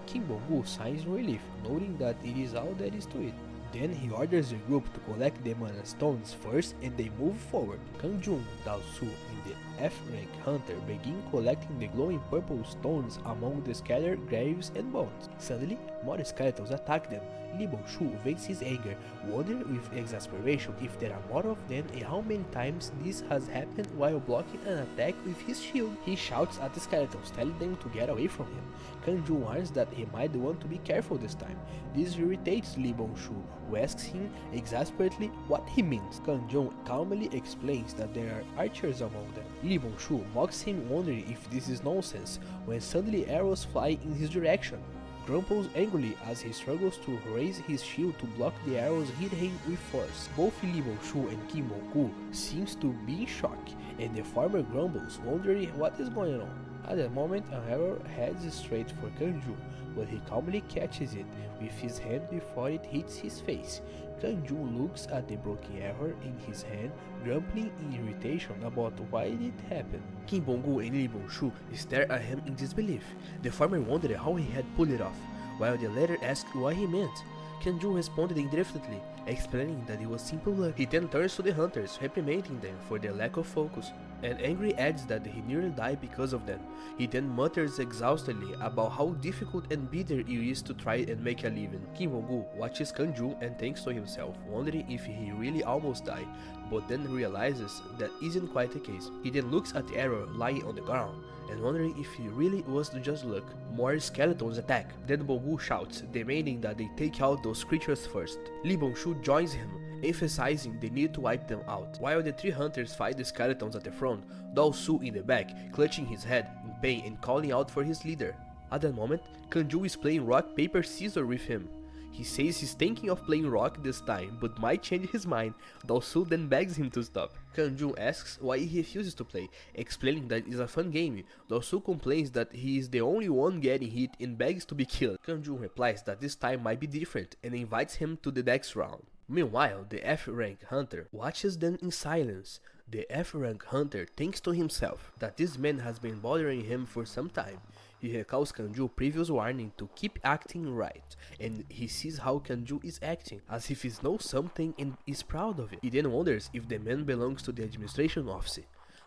Kim Bong-gu sighs in relief, noting that it is all there is to it. Then he orders the group to collect the mana stones first and they move forward. Kang-jun, Dao-su, and the F-rank hunter begin collecting the glowing purple stones among the scattered graves and bones. Suddenly, more skeletons attack them. Lee Bong-chul vents his anger, wondering with exasperation if there are more of them and how many times this has happened while blocking an attack with his shield. He shouts at the skeletons, telling them to get away from him. Kang-jun warns that he might want to be careful this time. This irritates Lee Bong-chul, who asks him exasperately what he means. Kang-jun calmly explains that there are archers among them. Lee Bong-chul mocks him, wondering if this is nonsense, when suddenly arrows fly in his direction. Grumples angrily as he struggles to raise his shield to block the arrows hit him with force. Both Lee Bong-chul and Kim Bong-gu seems to be in shock, and the farmer grumbles, wondering what is going on. At that moment, an arrow heads straight for Kang-jun, but he calmly catches it with his hand before it hits his face. Kang-jun looks at the broken arrow in his hand, grumbling in irritation about why it happened. Kim Bong-gu and Lee Bong-chul stare at him in disbelief. The farmer wondered how he had pulled it off, while the latter asked what he meant. Kang-jun responded indifferently, explaining that it was simple luck. He then turns to the hunters, reprimanding them for their lack of focus, and angry adds that he nearly died because of them. He then mutters exhaustedly about how difficult and bitter it is to try and make a living. Kim Bong-gu watches Kang-jun and thinks to himself, wondering if he really almost died, but then realizes that isn't quite the case. He then looks at the arrow lying on the ground, and wondering if he really was just luck. More skeletons attack. Then Bong-gu shouts, demanding that they take out those creatures first. Lee Bong-chul joins him, emphasizing the need to wipe them out. While the three hunters fight the skeletons at the front, Dao-su in the back, clutching his head in pain and calling out for his leader. At that moment, Kang-jun is playing rock, paper, scissors with him. He says he's thinking of playing rock this time, but might change his mind. Dao-su then begs him to stop. Kang-jun asks why he refuses to play, explaining that it's a fun game. Dao-su complains that he is the only one getting hit and begs to be killed. Kang-jun replies that this time might be different and invites him to the next round. Meanwhile, the F-rank hunter watches them in silence. The F-rank hunter thinks to himself that this man has been bothering him for some time. He recalls Kang-jun's previous warning to keep acting right, and he sees how Kang-jun is acting, as if he knows something and is proud of it. He then wonders if the man belongs to the administration office.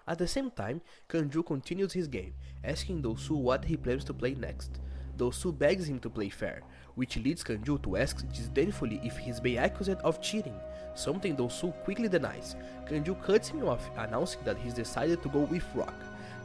At the same time, Kang-jun continues his game, asking Dao-su what he plans to play next. Dao-su begs him to play fair, which leads Kang-jun to ask disdainfully if he's being accused of cheating, something Dao-su quickly denies. Kang-jun cuts him off, announcing that he's decided to go with rock.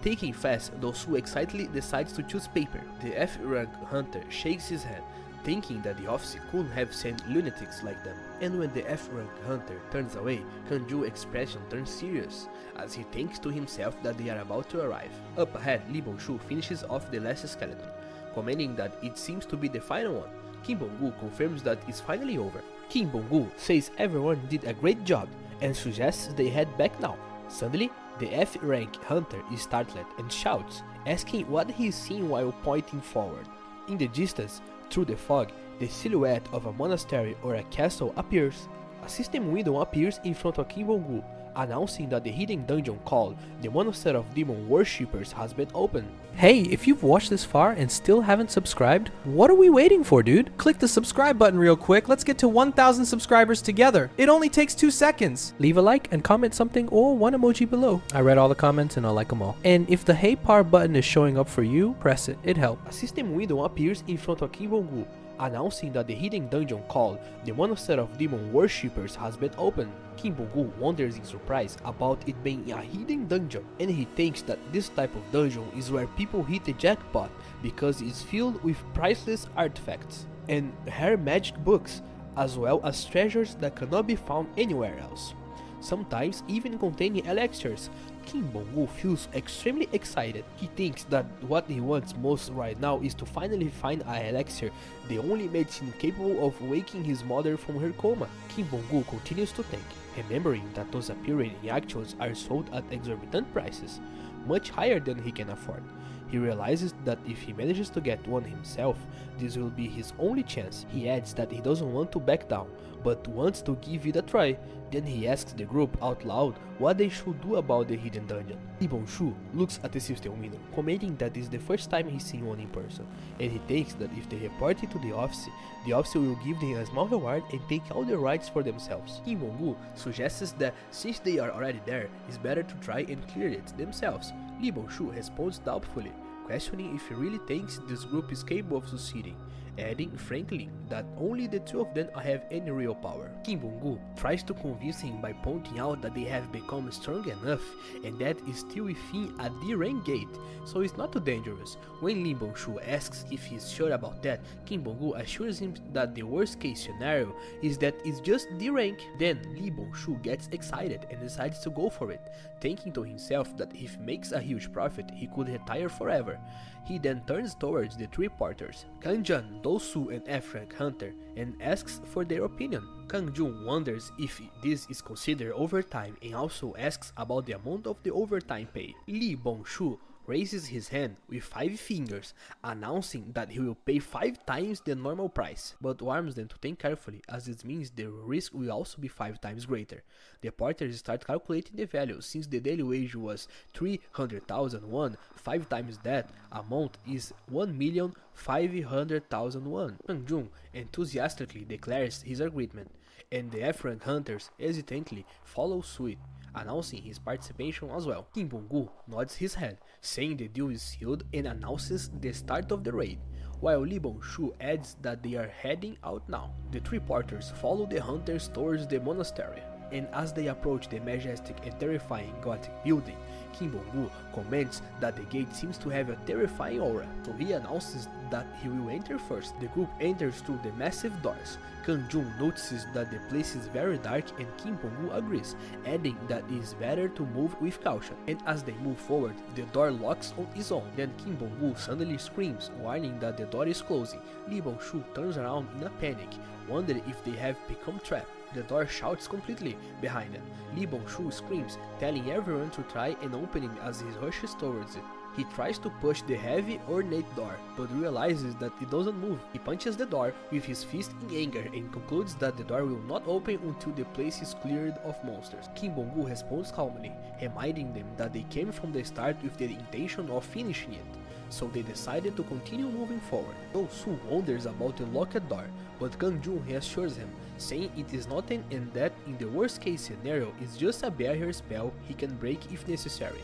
Thinking fast, Dao-su excitedly decides to choose paper. The F-rank hunter shakes his head, thinking that the office couldn't have sent lunatics like them. And when the F-rank hunter turns away, Kang-jun's expression turns serious, as he thinks to himself that they are about to arrive. Up ahead, Lee Bong-chul finishes off the last skeleton, commenting that it seems to be the final one. Kim Bong-gu confirms that it's finally over. Kim Bong-gu says everyone did a great job and suggests they head back now. Suddenly, the F-rank hunter is startled and shouts, asking what he is seeing while pointing forward. In the distance, through the fog, the silhouette of a monastery or a castle appears. A system window appears in front of Kim Bong-gu, announcing that the hidden dungeon called the Monastery of Demon Worshippers has been opened. Hey, if you've watched this far and still haven't subscribed, what are we waiting for, dude? Click the subscribe button real quick. Let's get to 1,000 subscribers together. It only takes 2 seconds. Leave a like and comment something or one emoji below. I read all the comments and I like them all. And if the Hey Par button is showing up for you, press it. It helps. A system window appears in front of Kim Bong-gu, announcing that the hidden dungeon called the Monastery of Demon Worshippers has been opened. Kim Bong-gu wonders in surprise about it being a hidden dungeon, and he thinks that this type of dungeon is where people hit the jackpot because it's filled with priceless artifacts and rare magic books, as well as treasures that cannot be found anywhere else, sometimes even containing elixirs. Kim Bong-gu feels extremely excited. He thinks that what he wants most right now is to finally find a elixir, the only medicine capable of waking his mother from her coma. Kim Bong-gu continues to think, remembering that those appearing in actuals are sold at exorbitant prices, much higher than he can afford. He realizes that if he manages to get one himself, this will be his only chance. He adds that he doesn't want to back down, but wants to give it a try. Then he asks the group out loud what they should do about the hidden dungeon. Lee Bong-shu looks at the system window, commenting that this is the first time he's seen one in person, and he thinks that if they report it to the office will give them a small reward and take all the rights for themselves. Kim Bong-gu suggests that since they are already there, it's better to try and clear it themselves. Lee Bong-shu responds doubtfully, questioning if he really thinks this group is capable of succeeding, adding frankly that only the two of them have any real power. Kim Bong-gu tries to convince him by pointing out that they have become strong enough and that is still within a D-rank gate, so it's not too dangerous. When Lee Bong-shu asks if he's sure about that, Kim Bong-gu assures him that the worst case scenario is that it's just D-rank. Then Lee Bong-shu gets excited and decides to go for it, thinking to himself that if he makes a huge profit, he could retire forever. He then turns towards the three porters, Kang-jun, Do-soo and F-rank Hunter, and asks for their opinion. Kang-jun wonders if this is considered overtime and also asks about the amount of the overtime pay. Lee Bong-shu raises his hand with 5 fingers, announcing that he will pay 5 times the normal price, but warns them to think carefully, as this means the risk will also be 5 times greater. The porters start calculating the value. Since the daily wage was 300,000 won, 5 times that amount is 1,500,000 won. Kang-jun enthusiastically declares his agreement, and the F-rank hunters hesitantly follow suit, announcing his participation as well. Kim Bong-gu nods his head, saying the deal is sealed, and announces the start of the raid, while Lee Bong-shu adds that they are heading out now. The three porters follow the hunters towards the monastery, and as they approach the majestic and terrifying Gothic building, Kim Bong-gu comments that the gate seems to have a terrifying aura, so he announces that he will enter first. The group enters through the massive doors. Kang-jun notices that the place is very dark and Kim Bong-gu agrees, adding that it is better to move with caution. And as they move forward, the door locks on its own. Then Kim Bong-gu suddenly screams, warning that the door is closing. Lee Bong-shu turns around in a panic, wondering if they have become trapped. The door shouts completely behind them. Lee Bong-shu screams, telling everyone to try and open it as he rushes towards it. He tries to push the heavy, ornate door, but realizes that it doesn't move. He punches the door with his fist in anger and concludes that the door will not open until the place is cleared of monsters. Kim Bong-gu responds calmly, reminding them that they came from the start with the intention of finishing it, so they decided to continue moving forward. Do-soo wonders about the locked door, but Kang-jun reassures him, saying it is nothing and that in the worst case scenario it's just a barrier spell he can break if necessary,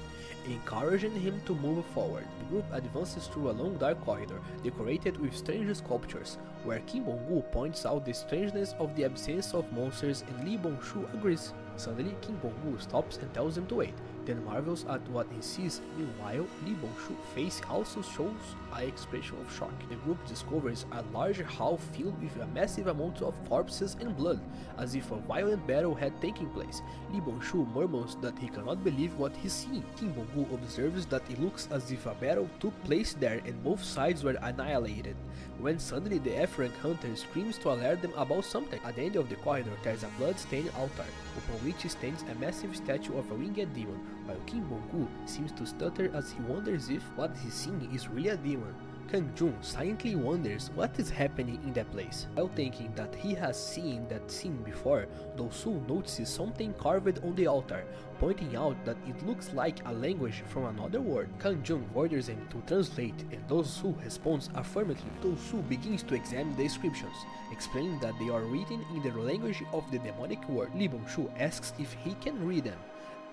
encouraging him to move forward. The group advances through a long dark corridor decorated with strange sculptures, where Kim Bong-gu points out the strangeness of the absence of monsters and Lee Bong-shu agrees. Suddenly, Kim Bong-gu stops and tells them to wait, then marvels at what he sees. Meanwhile, Lee Bong-shu's face also shows an expression of shock. The group discovers a large hall filled with a massive amount of corpses and blood, as if a violent battle had taken place. Lee Bong-shu murmurs that he cannot believe what he's seeing. Kim Bong-gu observes that it looks as if a battle took place there and both sides were annihilated, when suddenly the F-rank hunter screams to alert them about something. At the end of the corridor, there is a blood-stained altar, upon which stands a massive statue of a winged demon, while Kim Bong-gu seems to stutter as he wonders if what he's seeing is really a demon. Kang-jun silently wonders what is happening in that place. While thinking that he has seen that scene before, Do-soo notices something carved on the altar, pointing out that it looks like a language from another world. Kang-jun orders him to translate, and Do-soo responds affirmatively. Do-soo begins to examine the inscriptions, explaining that they are written in the language of the demonic world. Lee Bong-soo asks if he can read them,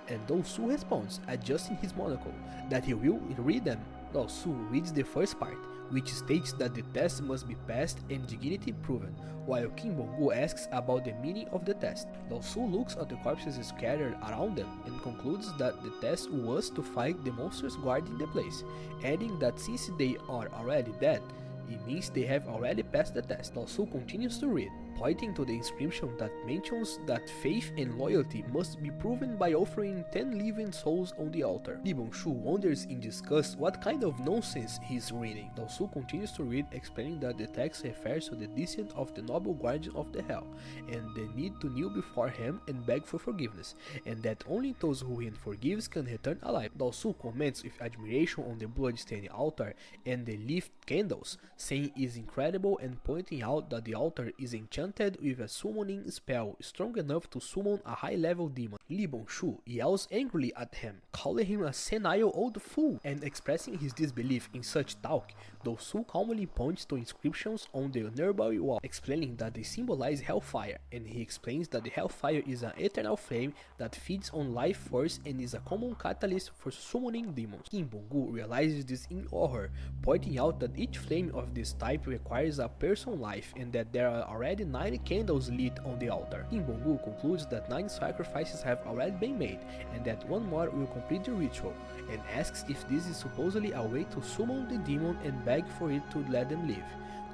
and Do-soo responds, adjusting his monocle, that he will read them. Do-soo reads the first part, which states that the test must be passed and dignity proven, while Kim Bong-gu asks about the meaning of the test. Do-soo looks at the corpses scattered around them and concludes that the test was to fight the monsters guarding the place, adding that since they are already dead, it means they have already passed the test. Do-soo continues to read, pointing to the inscription that mentions that faith and loyalty must be proven by offering 10 living souls on the altar. Lee Bong-soo wonders in disgust what kind of nonsense he is reading. Do-soo continues to read, explaining that the text refers to the descent of the noble guardian of the hell, and the need to kneel before him and beg for forgiveness, and that only those who he forgives can return alive. Do-soo comments with admiration on the blood-stained altar and the lit candles, saying it is incredible and pointing out that the altar is enchanted with a summoning spell strong enough to summon a high-level demon. Lee Bong-soo yells angrily at him, calling him a senile old fool, and expressing his disbelief in such talk. Do-soo calmly points to inscriptions on the nearby wall, explaining that they symbolize hellfire, and he explains that the hellfire is an eternal flame that feeds on life force and is a common catalyst for summoning demons. Kim Bong-gu realizes this in horror, pointing out that each flame of this type requires a person's life and that there are already 9 candles lit on the altar. Kim Bong-gu concludes that 9 sacrifices have already been made and that one more will complete the ritual, and asks if this is supposedly a way to summon the demon and beg for it to let them live,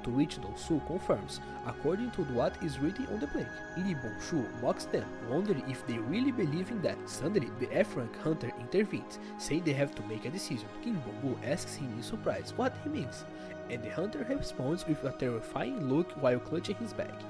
to which Do-soo confirms, according to what is written on the plaque. Lee Bong-soo mocks them, wondering if they really believe in that. Suddenly, the F-rank hunter intervenes, saying they have to make a decision. Kim Bong-gu asks him in surprise what he means, and the hunter responds with a terrifying look while clutching his back,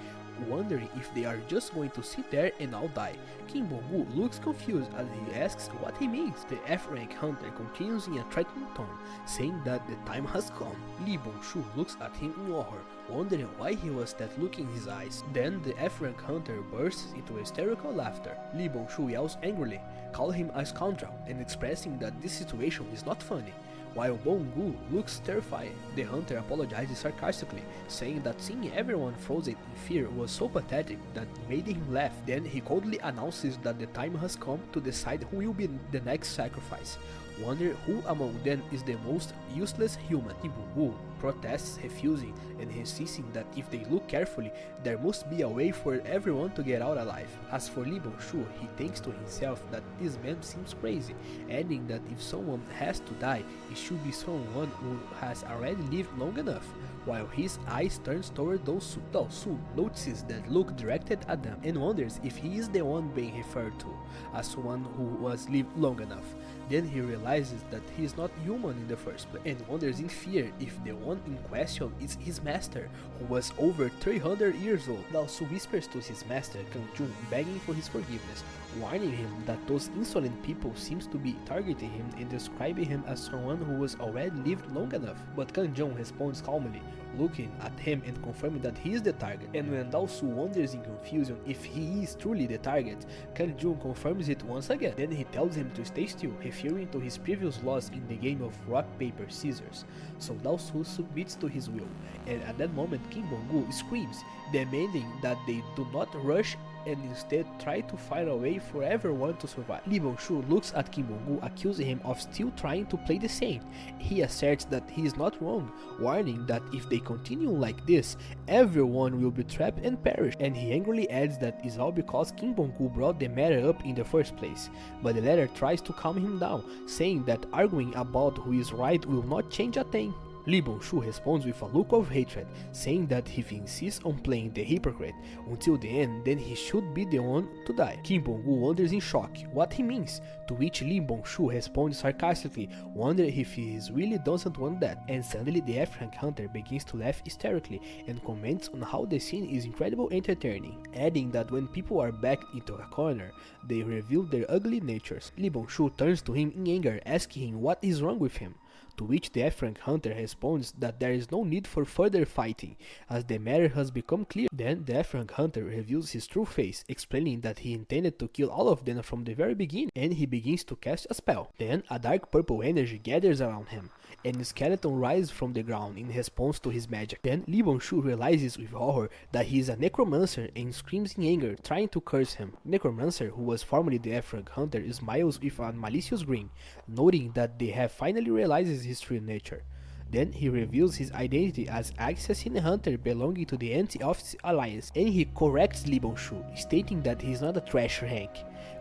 wondering if they are just going to sit there and all die. Kim Bong-gu looks confused as he asks what he means. The F-rank hunter continues in a threatening tone, saying that the time has come. Lee Bong-soo looks at him in horror, wondering why he was that look in his eyes. Then the F-rank hunter bursts into hysterical laughter. Lee Bong-soo yells angrily, calling him a scoundrel and expressing that this situation is not funny. While Bong-gu looks terrified, the hunter apologizes sarcastically, saying that seeing everyone frozen in fear was so pathetic that made him laugh. Then he coldly announces that the time has come to decide who will be the next sacrifice. Wonder who among them is the most useless human. Kim Bong-gu protests, refusing and insisting that if they look carefully, there must be a way for everyone to get out alive. As for Lee Bong-soo, he thinks to himself that this man seems crazy, adding that if someone has to die, it should be someone who has already lived long enough. While his eyes turns toward Do-soo, Do-soo notices that look directed at them and wonders if he is the one being referred to as someone who was lived long enough. Then he realizes that he is not human in the first place, and wonders in fear if the one in question is his master, who was over 300 years old. Do-soo whispers to his master, Kang-jun, begging for his forgiveness, warning him that those insolent people seems to be targeting him and describing him as someone who was already lived long enough. But Kang-jun responds calmly, looking at him and confirming that he is the target. And when Do-soo wonders in confusion if he is truly the target, Kang-jun confirms it once again. Then he tells him to stay still, referring to his previous loss in the game of rock, paper, scissors. So Do-soo submits to his will, and at that moment Kim Bong-gu screams, demanding that they do not rush and instead try to find a way for everyone to survive. Lee Bong-soo looks at Kim Bong-gu, accusing him of still trying to play the same. He asserts that he is not wrong, warning that if they continue like this, everyone will be trapped and perish, and he angrily adds that it's all because Kim Bong-gu brought the matter up in the first place. But the latter tries to calm him down, saying that arguing about who is right will not change a thing. Lee Bong-soo responds with a look of hatred, saying that if he insists on playing the hypocrite until the end, then he should be the one to die. Kim Bong-gu wonders in shock what he means, to which Lee Bong-soo responds sarcastically, wondering if he really doesn't want that. And suddenly the F-rank hunter begins to laugh hysterically and comments on how the scene is incredibly entertaining, adding that when people are backed into a corner, they reveal their ugly natures. Lee Bong-soo turns to him in anger, asking him what is wrong with him, to which the F-rank hunter responds that there is no need for further fighting, as the matter has become clear. Then the F-rank hunter reveals his true face, explaining that he intended to kill all of them from the very beginning, and he begins to cast a spell. Then a dark purple energy gathers around him, and the skeleton rises from the ground in response to his magic. Then Lee Bong-shu realizes with horror that he is a necromancer and screams in anger, trying to curse him. The necromancer, who was formerly the F-rank hunter, smiles with a malicious grin, noting that they have finally realized his true nature. Then he reveals his identity as assassin hunter belonging to the Anti-Office Alliance, and he corrects Lee Bong-shu, stating that he is not a trash rank,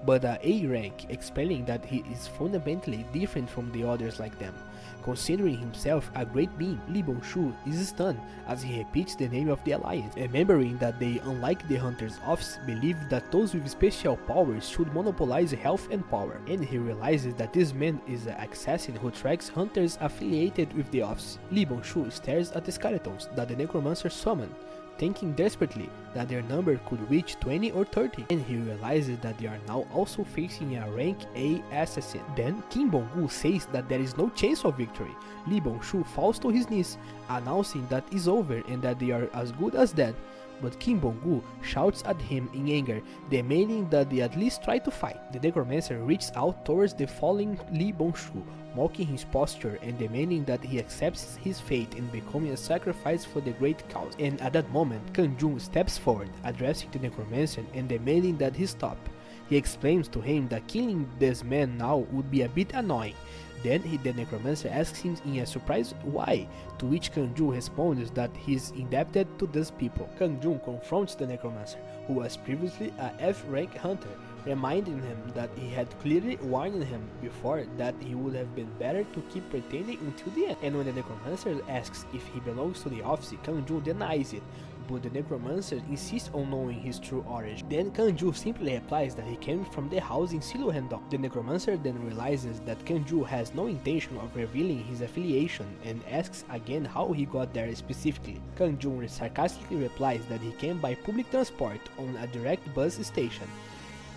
but a A rank, explaining that he is fundamentally different from the others like them. Considering himself a great being, Lee Bong-shu is stunned as he repeats the name of the Alliance, remembering that they, unlike the Hunter's Office, believe that those with special powers should monopolize health and power, and he realizes that this man is an assassin who tracks hunters affiliated with the Office. Lee Bong-shu stares at the skeletons that the necromancer summoned, thinking desperately that their number could reach 20 or 30, and he realizes that they are now also facing a rank A assassin. Then Kim Bong-gu says that there is no chance of victory. Lee Bong-shu falls to his knees, announcing that it's over and that they are as good as dead. But Kim Bong-gu shouts at him in anger, demanding that they at least try to fight. The necromancer reaches out towards the falling Lee Bong-shu, mocking his posture and demanding that he accepts his fate in becoming a sacrifice for the great cause. And at that moment, Kang-jun steps forward, addressing the necromancer and demanding that he stop. He explains to him that killing this man now would be a bit annoying. Then the necromancer asks him in a surprise why, to which Kang-jun responds that he is indebted to these people. Kang-jun confronts the necromancer, who was previously a F-rank hunter, reminding him that he had clearly warned him before that he would have been better to keep pretending until the end. And when the necromancer asks if he belongs to the office, Kang-jun denies it, but the necromancer insists on knowing his true origin. Then Kang-jun simply replies that he came from the house in Silohandong. The necromancer then realizes that Kang-jun has no intention of revealing his affiliation and asks again how he got there specifically. Kang-jun sarcastically replies that he came by public transport on a direct bus station.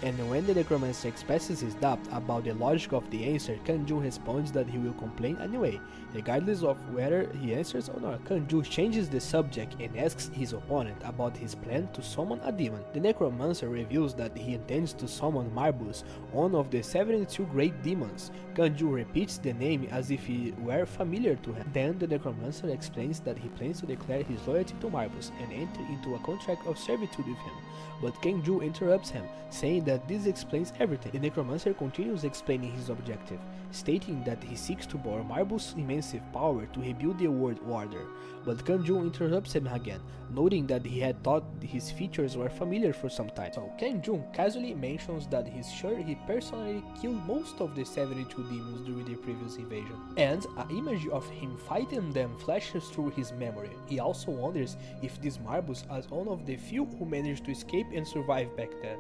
And when the necromancer expresses his doubt about the logic of the answer, Kang-jun responds that he will complain anyway, regardless of whether he answers or not. Kang-jun changes the subject and asks his opponent about his plan to summon a demon. The necromancer reveals that he intends to summon Marbus, one of the 72 great demons. Kang-jun repeats the name as if he were familiar to him. Then the necromancer explains that he plans to declare his loyalty to Marbus and enter into a contract of servitude with him. But Kang-jun interrupts him, saying that this explains everything. The necromancer continues explaining his objective, stating that he seeks to borrow Marbus' immense power to rebuild the world order. But Kang-jun interrupts him again, noting that he had thought his features were familiar for some time. So Kang-jun casually mentions that he's sure he personally killed most of the 72 demons during the previous invasion, and an image of him fighting them flashes through his memory. He also wonders if this Marbus is one of the few who managed to escape and survive back then,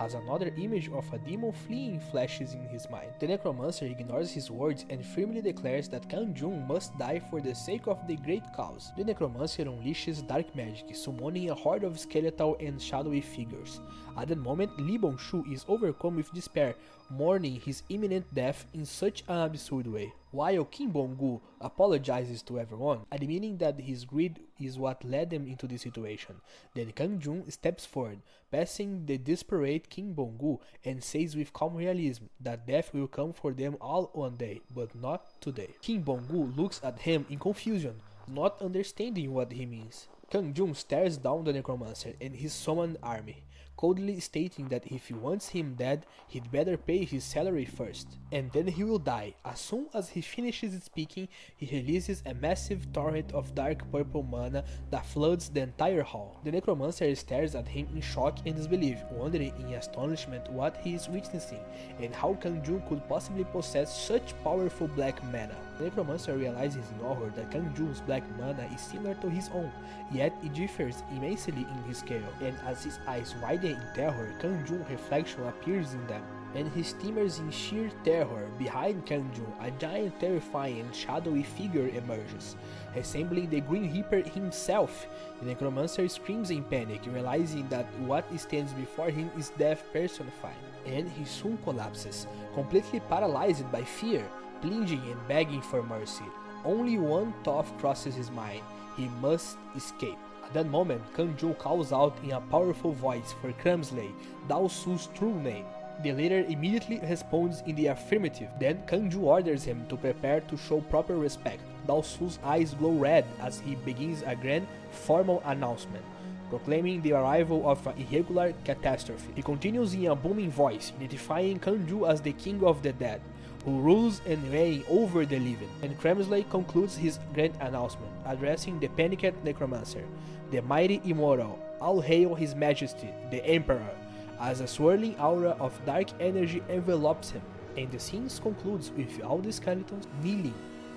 as another image of a demon fleeing flashes in his mind. The necromancer ignores his words and firmly declares that Kang-jun must die for the sake of the great cause. The necromancer unleashes dark magic, summoning a horde of skeletal and shadowy figures. At that moment, Lee Bong-shu is overcome with despair, mourning his imminent death in such an absurd way. While Kim Bong-gu apologizes to everyone, admitting that his greed is what led them into this situation. Then Kang-jun steps forward, passing the desperate Kim Bong-gu, and says with calm realism that death will come for them all one day, but not today. Kim Bong-gu looks at him in confusion, not understanding what he means. Kang-jun stares down the necromancer and his summoned army, coldly stating that if he wants him dead, he'd better pay his salary first, and then he will die. As soon as he finishes speaking, he releases a massive torrent of dark purple mana that floods the entire hall. The necromancer stares at him in shock and disbelief, wondering in astonishment what he is witnessing, and how Kang-jun could possibly possess such powerful black mana. The necromancer realizes in horror that Kang-jun's black mana is similar to his own, yet it differs immensely in his scale, and as his eyes widen in terror, Kang-jun's reflection appears in them, and he stimmers in sheer terror. Behind Kang-jun, a giant, terrifying and shadowy figure emerges, resembling the Green Reaper himself. The necromancer screams in panic, realizing that what stands before him is death personified, and he soon collapses, completely paralyzed by fear. plunging and begging for mercy. Only one thought crosses his mind: he must escape. At that moment, Kang-jun calls out in a powerful voice for Kramsley, Dao Su's true name. The latter immediately responds in the affirmative. Then Kang-jun orders him to prepare to show proper respect. Dao Su's eyes glow red as he begins a grand, formal announcement, proclaiming the arrival of an irregular catastrophe. He continues in a booming voice, identifying Kang-jun as the king of the dead, who rules and reigns over the living. And Kramsley concludes his grand announcement, addressing the panicked necromancer, the mighty immortal. All hail his majesty, the emperor, as a swirling aura of dark energy envelops him. And the scene concludes with all the skeletons kneeling.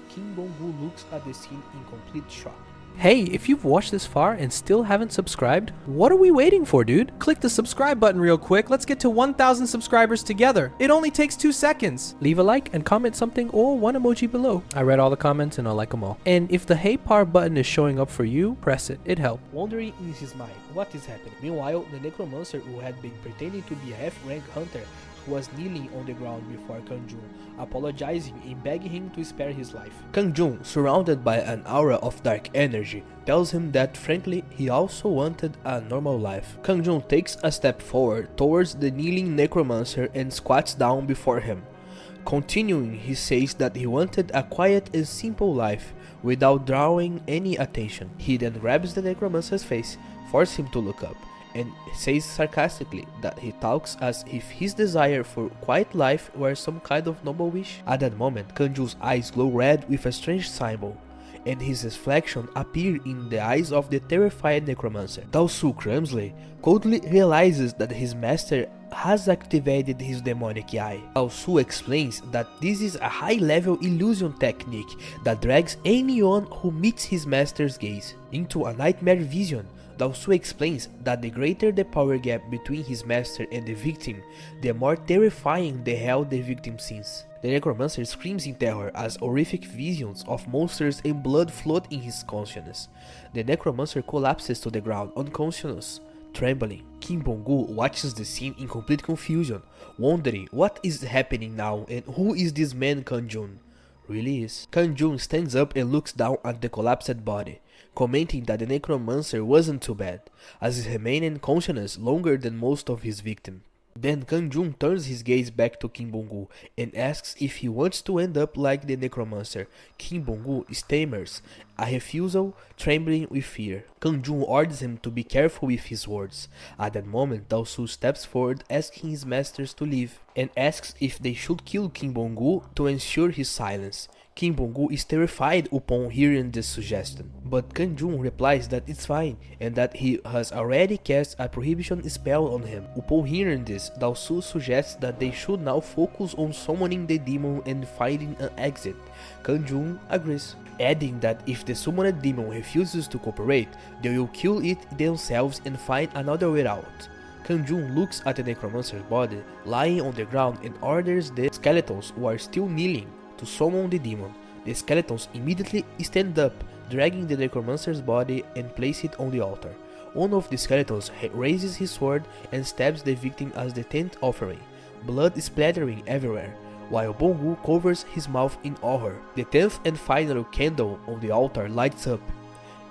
Kim Bong-gu looks at the scene in complete shock. Hey, if you've watched this far and still haven't subscribed, what are we waiting for, dude? Click the subscribe button real quick. Let's get to 1,000 subscribers together. It only takes 2 seconds. Leave a like and comment something or one emoji below. I read all the comments and I like them all. And if the Hey Par button is showing up for you, press it. It helps. Wondering in his mind what is happening. Meanwhile, the necromancer, who had been pretending to be a half-rank hunter, was kneeling on the ground before Kang-jun, apologizing and begging him to spare his life. Kang-jun, surrounded by an aura of dark energy, tells him that frankly he also wanted a normal life. Kang-jun takes a step forward towards the kneeling necromancer and squats down before him. Continuing, he says that he wanted a quiet and simple life without drawing any attention. He then grabs the necromancer's face, forcing him to look up, and says sarcastically that he talks as if his desire for quiet life were some kind of noble wish. At that moment, Kang-jun's eyes glow red with a strange symbol, and his reflection appears in the eyes of the terrified necromancer. Dao Su Kramsley coldly realizes that his master has activated his demonic eye. Dao Su explains that this is a high-level illusion technique that drags anyone who meets his master's gaze into a nightmare vision. Dao Su explains that the greater the power gap between his master and the victim, the more terrifying the hell the victim sees. The necromancer screams in terror as horrific visions of monsters and blood float in his consciousness. The necromancer collapses to the ground unconscious, trembling. Kim Bong-gu watches the scene in complete confusion, wondering what is happening now and who is this man Kang-jun really is. Kang-jun stands up and looks down at the collapsed body, commenting that the necromancer wasn't too bad, as he remained in consciousness longer than most of his victims. Then Kang-jun turns his gaze back to Kim Bong-gu and asks if he wants to end up like the necromancer. Kim Bong-gu stammers a refusal, trembling with fear. Kang-jun orders him to be careful with his words. At that moment, Dao Su steps forward, asking his masters to leave, and asks if they should kill Kim Bong-gu to ensure his silence. Kim Bong-gu is terrified upon hearing this suggestion, but Kang-jun replies that it's fine and that he has already cast a prohibition spell on him. Upon hearing this, Dao Su suggests that they should now focus on summoning the demon and finding an exit. Kang-jun agrees, adding that if the summoned demon refuses to cooperate, they will kill it themselves and find another way out. Kang-jun looks at the necromancer's body lying on the ground and orders the skeletons who are still kneeling to summon the demon. The skeletons immediately stand up, dragging the necromancer's body and place it on the altar. One of the skeletons raises his sword and stabs the victim as the 10th offering, blood splattering everywhere, while Bong-gu covers his mouth in horror. The 10th and final candle on the altar lights up,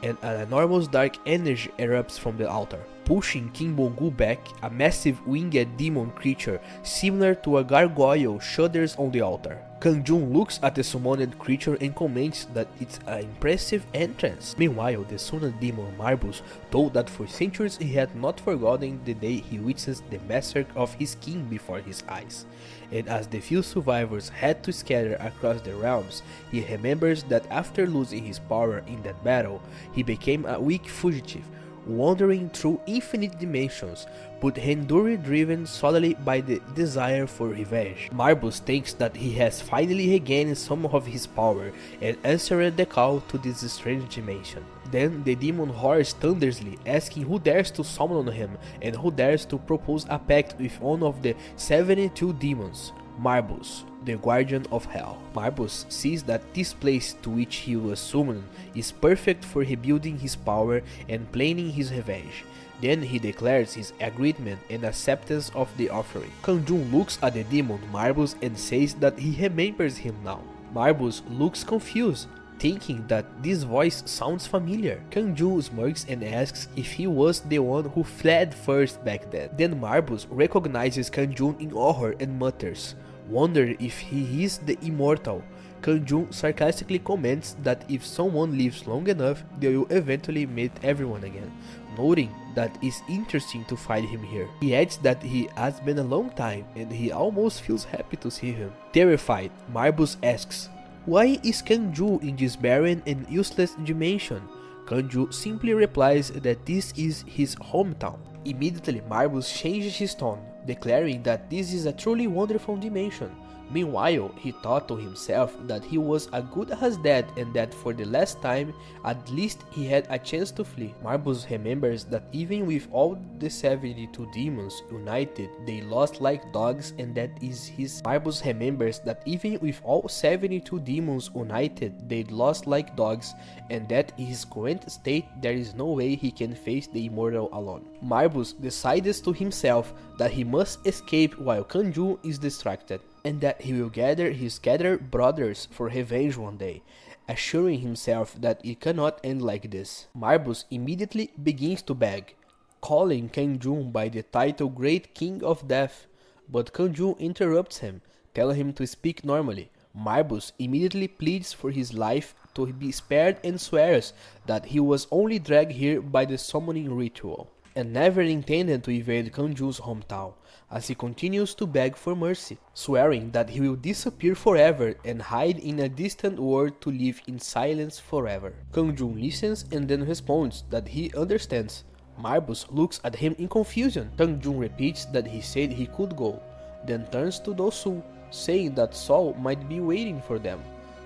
and an enormous dark energy erupts from the altar, pushing Kim Bong-gu back. A massive winged demon creature similar to a gargoyle shudders on the altar. Kang-jun looks at the summoned creature and comments that it's an impressive entrance. Meanwhile, the summoned demon Marbus told that for centuries he had not forgotten the day he witnessed the massacre of his king before his eyes, and as the few survivors had to scatter across the realms, he remembers that after losing his power in that battle, he became a weak fugitive, wandering through infinite dimensions, but endured driven solely by the desire for revenge. Marbus thinks that he has finally regained some of his power and answered the call to this strange dimension. Then the demon roars thunderously, asking who dares to summon him and who dares to propose a pact with one of the 72 demons, Marbus, the guardian of hell. Marbus sees that this place to which he was summoned is perfect for rebuilding his power and planning his revenge. Then he declares his agreement and acceptance of the offering. Kang-jun looks at the demon Marbus and says that he remembers him now. Marbus looks confused, thinking that this voice sounds familiar. Kang-jun smirks and asks if he was the one who fled first back then. Then Marbus recognizes Kang-jun in horror and mutters, wondering if he is the immortal. Kang-jun sarcastically comments that if someone lives long enough, they will eventually meet everyone again, noting that it's interesting to find him here. He adds that he has been a long time and he almost feels happy to see him. Terrified, Marbus asks, why is Kang-jun in this barren and useless dimension? Kang-jun simply replies that this is his hometown. Immediately, Marbus changes his tone, declaring that this is a truly wonderful dimension. Meanwhile, he thought to himself that he was as good as dead and that for the last time, at least he had a chance to flee. Marbus remembers that even with all the 72 demons united, they lost like dogs, and that is his. Marbus remembers that even with all 72 demons united, they lost like dogs, and that in his current state there is no way he can face the immortal alone. Marbus decides to himself that he must escape while Kang-jun is distracted, and that he will gather his scattered brothers for revenge one day, assuring himself that it cannot end like this. Marbus immediately begins to beg, calling Kang-jun by the title Great King of Death, but Kang-jun interrupts him, telling him to speak normally. Marbus immediately pleads for his life to be spared and swears that he was only dragged here by the summoning ritual, and never intended to invade Kang-jun's hometown, as he continues to beg for mercy, swearing that he will disappear forever and hide in a distant world to live in silence forever. Kang-jun listens and then responds that he understands. Marbus looks at him in confusion. Kang-jun repeats that he said he could go, then turns to Do-soo, saying that Seol might be waiting for them,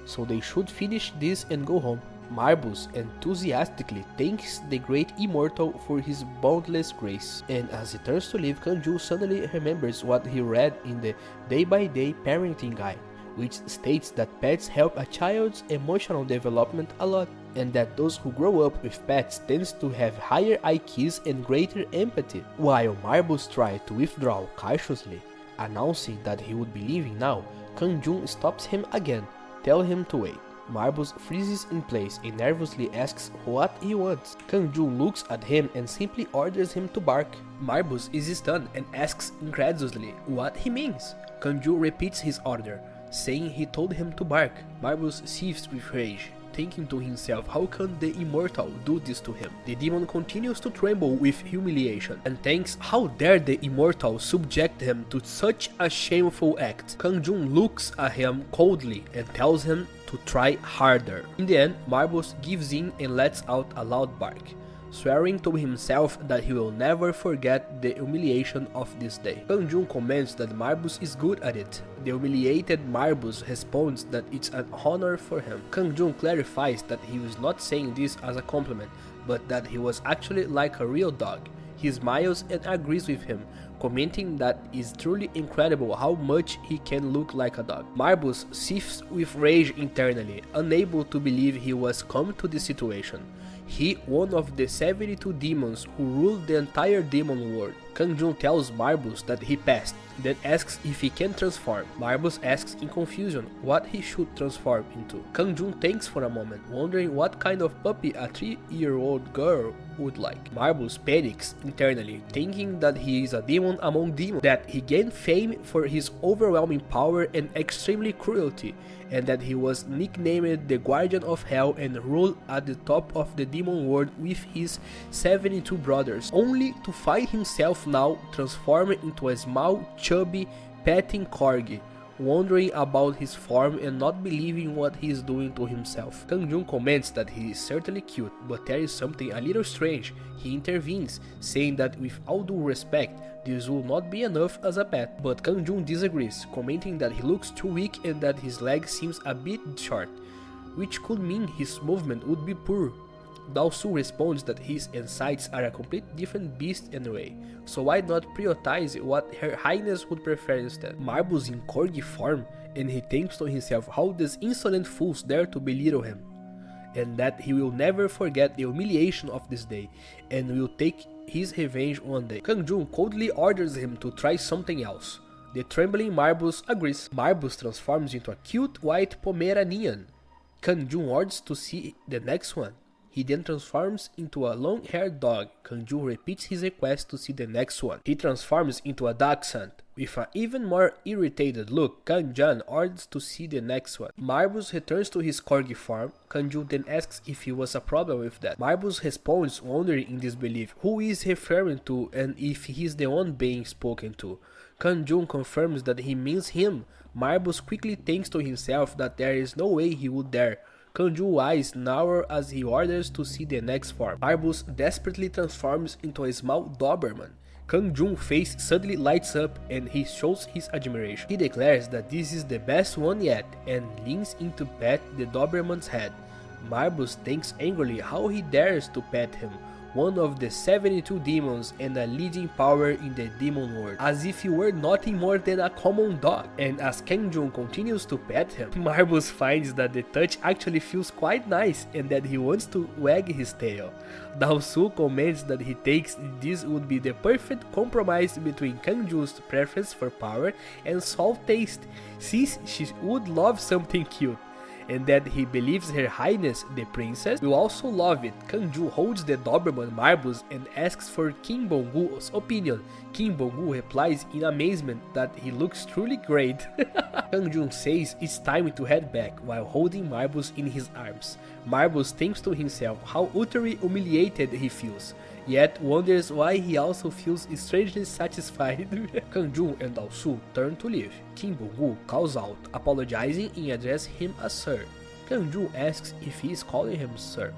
so they should finish this and go home. Marbus enthusiastically thanks the great immortal for his boundless grace, and as he turns to leave, Kang-jun suddenly remembers what he read in the day-by-day parenting guide, which states that pets help a child's emotional development a lot, and that those who grow up with pets tends to have higher IQs and greater empathy. While Marbus tried to withdraw cautiously, announcing that he would be leaving now, Kang-jun stops him again, telling him to wait. Marbus freezes in place and nervously asks what he wants. Kang-jun looks at him and simply orders him to bark. Marbus is stunned and asks incredulously what he means. Kang-jun repeats his order, saying he told him to bark. Marbus seethes with rage, thinking to himself, how can the immortal do this to him? The demon continues to tremble with humiliation and thinks, how dare the immortal subject him to such a shameful act? Kang-jun looks at him coldly and tells him to try harder. In the end, Marbus gives in and lets out a loud bark, swearing to himself that he will never forget the humiliation of this day. Kang-jun comments that Marbus is good at it. The humiliated Marbus responds that it's an honor for him. Kang-jun clarifies that he was not saying this as a compliment, but that he was actually like a real dog. He smiles and agrees with him, commenting that it's truly incredible how much he can look like a dog. Marbus seethes with rage internally, unable to believe he was come to this situation. He, one of the 72 demons who ruled the entire demon world. Kang-jun tells Marbus that he passed, then asks if he can transform. Marbus asks in confusion what he should transform into. Kang-jun thinks for a moment, wondering what kind of puppy a 3-year-old girl would like. Marbus panics internally, thinking that he is a demon among demons, that he gained fame for his overwhelming power and extremely cruelty, and that he was nicknamed the Guardian of Hell and ruled at the top of the demon world with his 72 brothers, only to find himself now transformed into a small, chubby, petting corgi, wondering about his form and not believing what he is doing to himself. Kang-jun comments that he is certainly cute, but there is something a little strange. He intervenes, saying that with all due respect, this will not be enough as a pet, but Kang-jun disagrees, commenting that he looks too weak and that his leg seems a bit short, which could mean his movement would be poor. Do-soo responds that his insides are a complete different beast anyway, so why not prioritize what Her Highness would prefer instead? Marbus in corgi form, and he thinks to himself how these insolent fools dare to belittle him, and that he will never forget the humiliation of this day, and will take his revenge one day. Kang-jun coldly orders him to try something else, The trembling Marbus agrees. Marbus transforms into a cute white Pomeranian. Kang-jun orders to see the next one. He then transforms into a long-haired dog. Kang-jun repeats his request to see the next one. He transforms into a dachshund. With an even more irritated look, Kang-jun orders to see the next one. Marbus returns to his corgi form. Kang-jun then asks if he was a problem with that. Marbus responds, wondering in disbelief who he is referring to and if he is the one being spoken to. Kang-jun confirms that he means him. Marbus quickly thinks to himself that there is no way he would dare. Kang-jun's eyes narrow as he orders to see the next form. Marbus desperately transforms into a small Doberman. Kang-jun's face suddenly lights up and he shows his admiration. He declares that this is the best one yet and leans in to pet the Doberman's head. Marbus thinks angrily how he dares to pet him, one of the 72 demons and a leading power in the demon world, as if he were nothing more than a common dog. And as Kang-jun continues to pet him, Marbus finds that the touch actually feels quite nice and that he wants to wag his tail. Dao-su comments that he thinks this would be the perfect compromise between Kang-jun's preference for power and salt taste, since she would love something cute, and that he believes Her Highness, the princess, will also love it. Kang-jun holds the Doberman Marbus and asks for Kim Bong-gu's opinion. Kim Bong-gu replies in amazement that he looks truly great. Kang-jun says it's time to head back while holding Marbus in his arms. Marbus thinks to himself how utterly humiliated he feels, yet wonders why he also feels strangely satisfied. Kang-jun and Dao-su turn to leave. Kim Bong-gu calls out, apologizing and addresses him as Sir. Kang-jun asks if he is calling him Sir.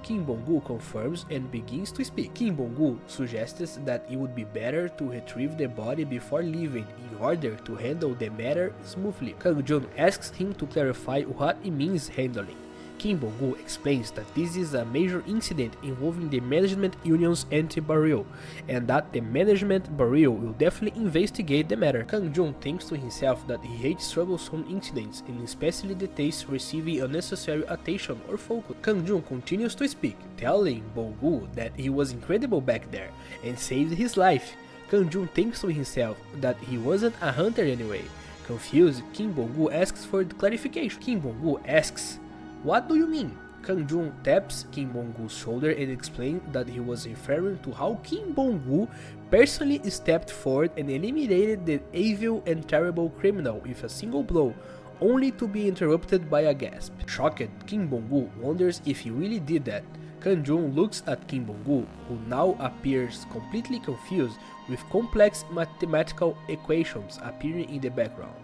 Kim Bong-gu confirms and begins to speak. Kim Bong-gu suggests that it would be better to retrieve the body before leaving in order to handle the matter smoothly. Kang-jun asks him to clarify what it means handling. Kim Bong-gu explains that this is a major incident involving the management union's anti-burial, and that the management burial will definitely investigate the matter. Kang-jun thinks to himself that he hates troublesome incidents, and especially the taste receiving unnecessary attention or focus. Kang-jun continues to speak, telling Bong-gu that he was incredible back there, and saved his life. Kang-jun thinks to himself that he wasn't a hunter anyway. Confused, Kim Bong-gu asks for clarification. Kim Bong-gu asks, "What do you mean?" Kang-jun taps Kim Bong-gu's shoulder and explains that he was referring to how Kim Bong-gu personally stepped forward and eliminated the evil and terrible criminal with a single blow, only to be interrupted by a gasp. Shocked, Kim Bong-gu wonders if he really did that. Kang-jun looks at Kim Bong-gu, who now appears completely confused with complex mathematical equations appearing in the background,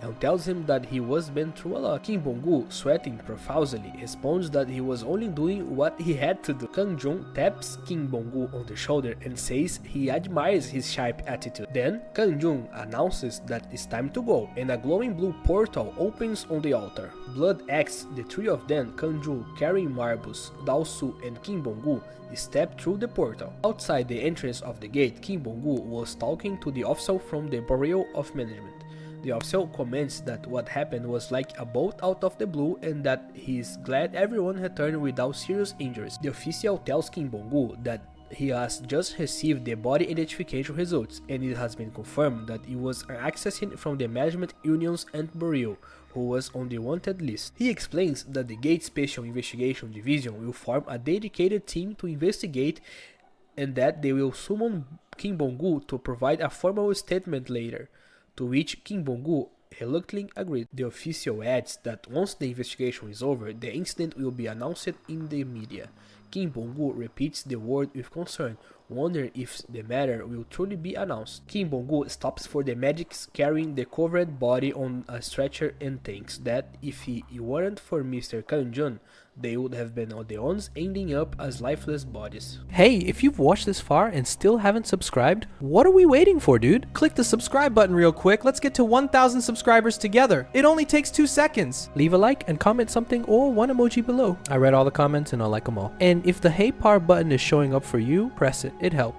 and tells him that he was been through a lot. Kim Bong-gu, sweating profusely, responds that he was only doing what he had to do. Kang-jun taps Kim Bong-gu on the shoulder and says he admires his sharp attitude. Then, Kang-jun announces that it's time to go, and a glowing blue portal opens on the altar. Blood acts, the three of them, Kang-jun carrying Marbus, Dao-su, and Kim Bong-gu, step through the portal. Outside the entrance of the gate, Kim Bong-gu was talking to the official from the Bureau of Management. The official comments that what happened was like a bolt out of the blue and that he is glad everyone returned without serious injuries. The official tells Kim Bong-gu that he has just received the body identification results and it has been confirmed that he was an assassin from the management union's anti-burial who was on the wanted list. He explains that the Gate Special Investigation Division will form a dedicated team to investigate and that they will summon Kim Bong-gu to provide a formal statement later, to which Kim Bong-gu reluctantly agreed. The official adds that once the investigation is over, the incident will be announced in the media. Kim Bong-gu repeats the word with concern, wondering if the matter will truly be announced. Kim Bong-gu stops for the medics carrying the covered body on a stretcher and thinks that if it weren't for Mr. Kang-jun, they would have been the ones ending up as lifeless bodies. Hey, if you've watched this far and still haven't subscribed, what are we waiting for, dude? Click the subscribe button real quick. Let's get to 1,000 subscribers together. It only takes 2 seconds. Leave a like and comment something or one emoji below. I read all the comments and I like them all. And if the Hey Par button is showing up for you, press it. It helps.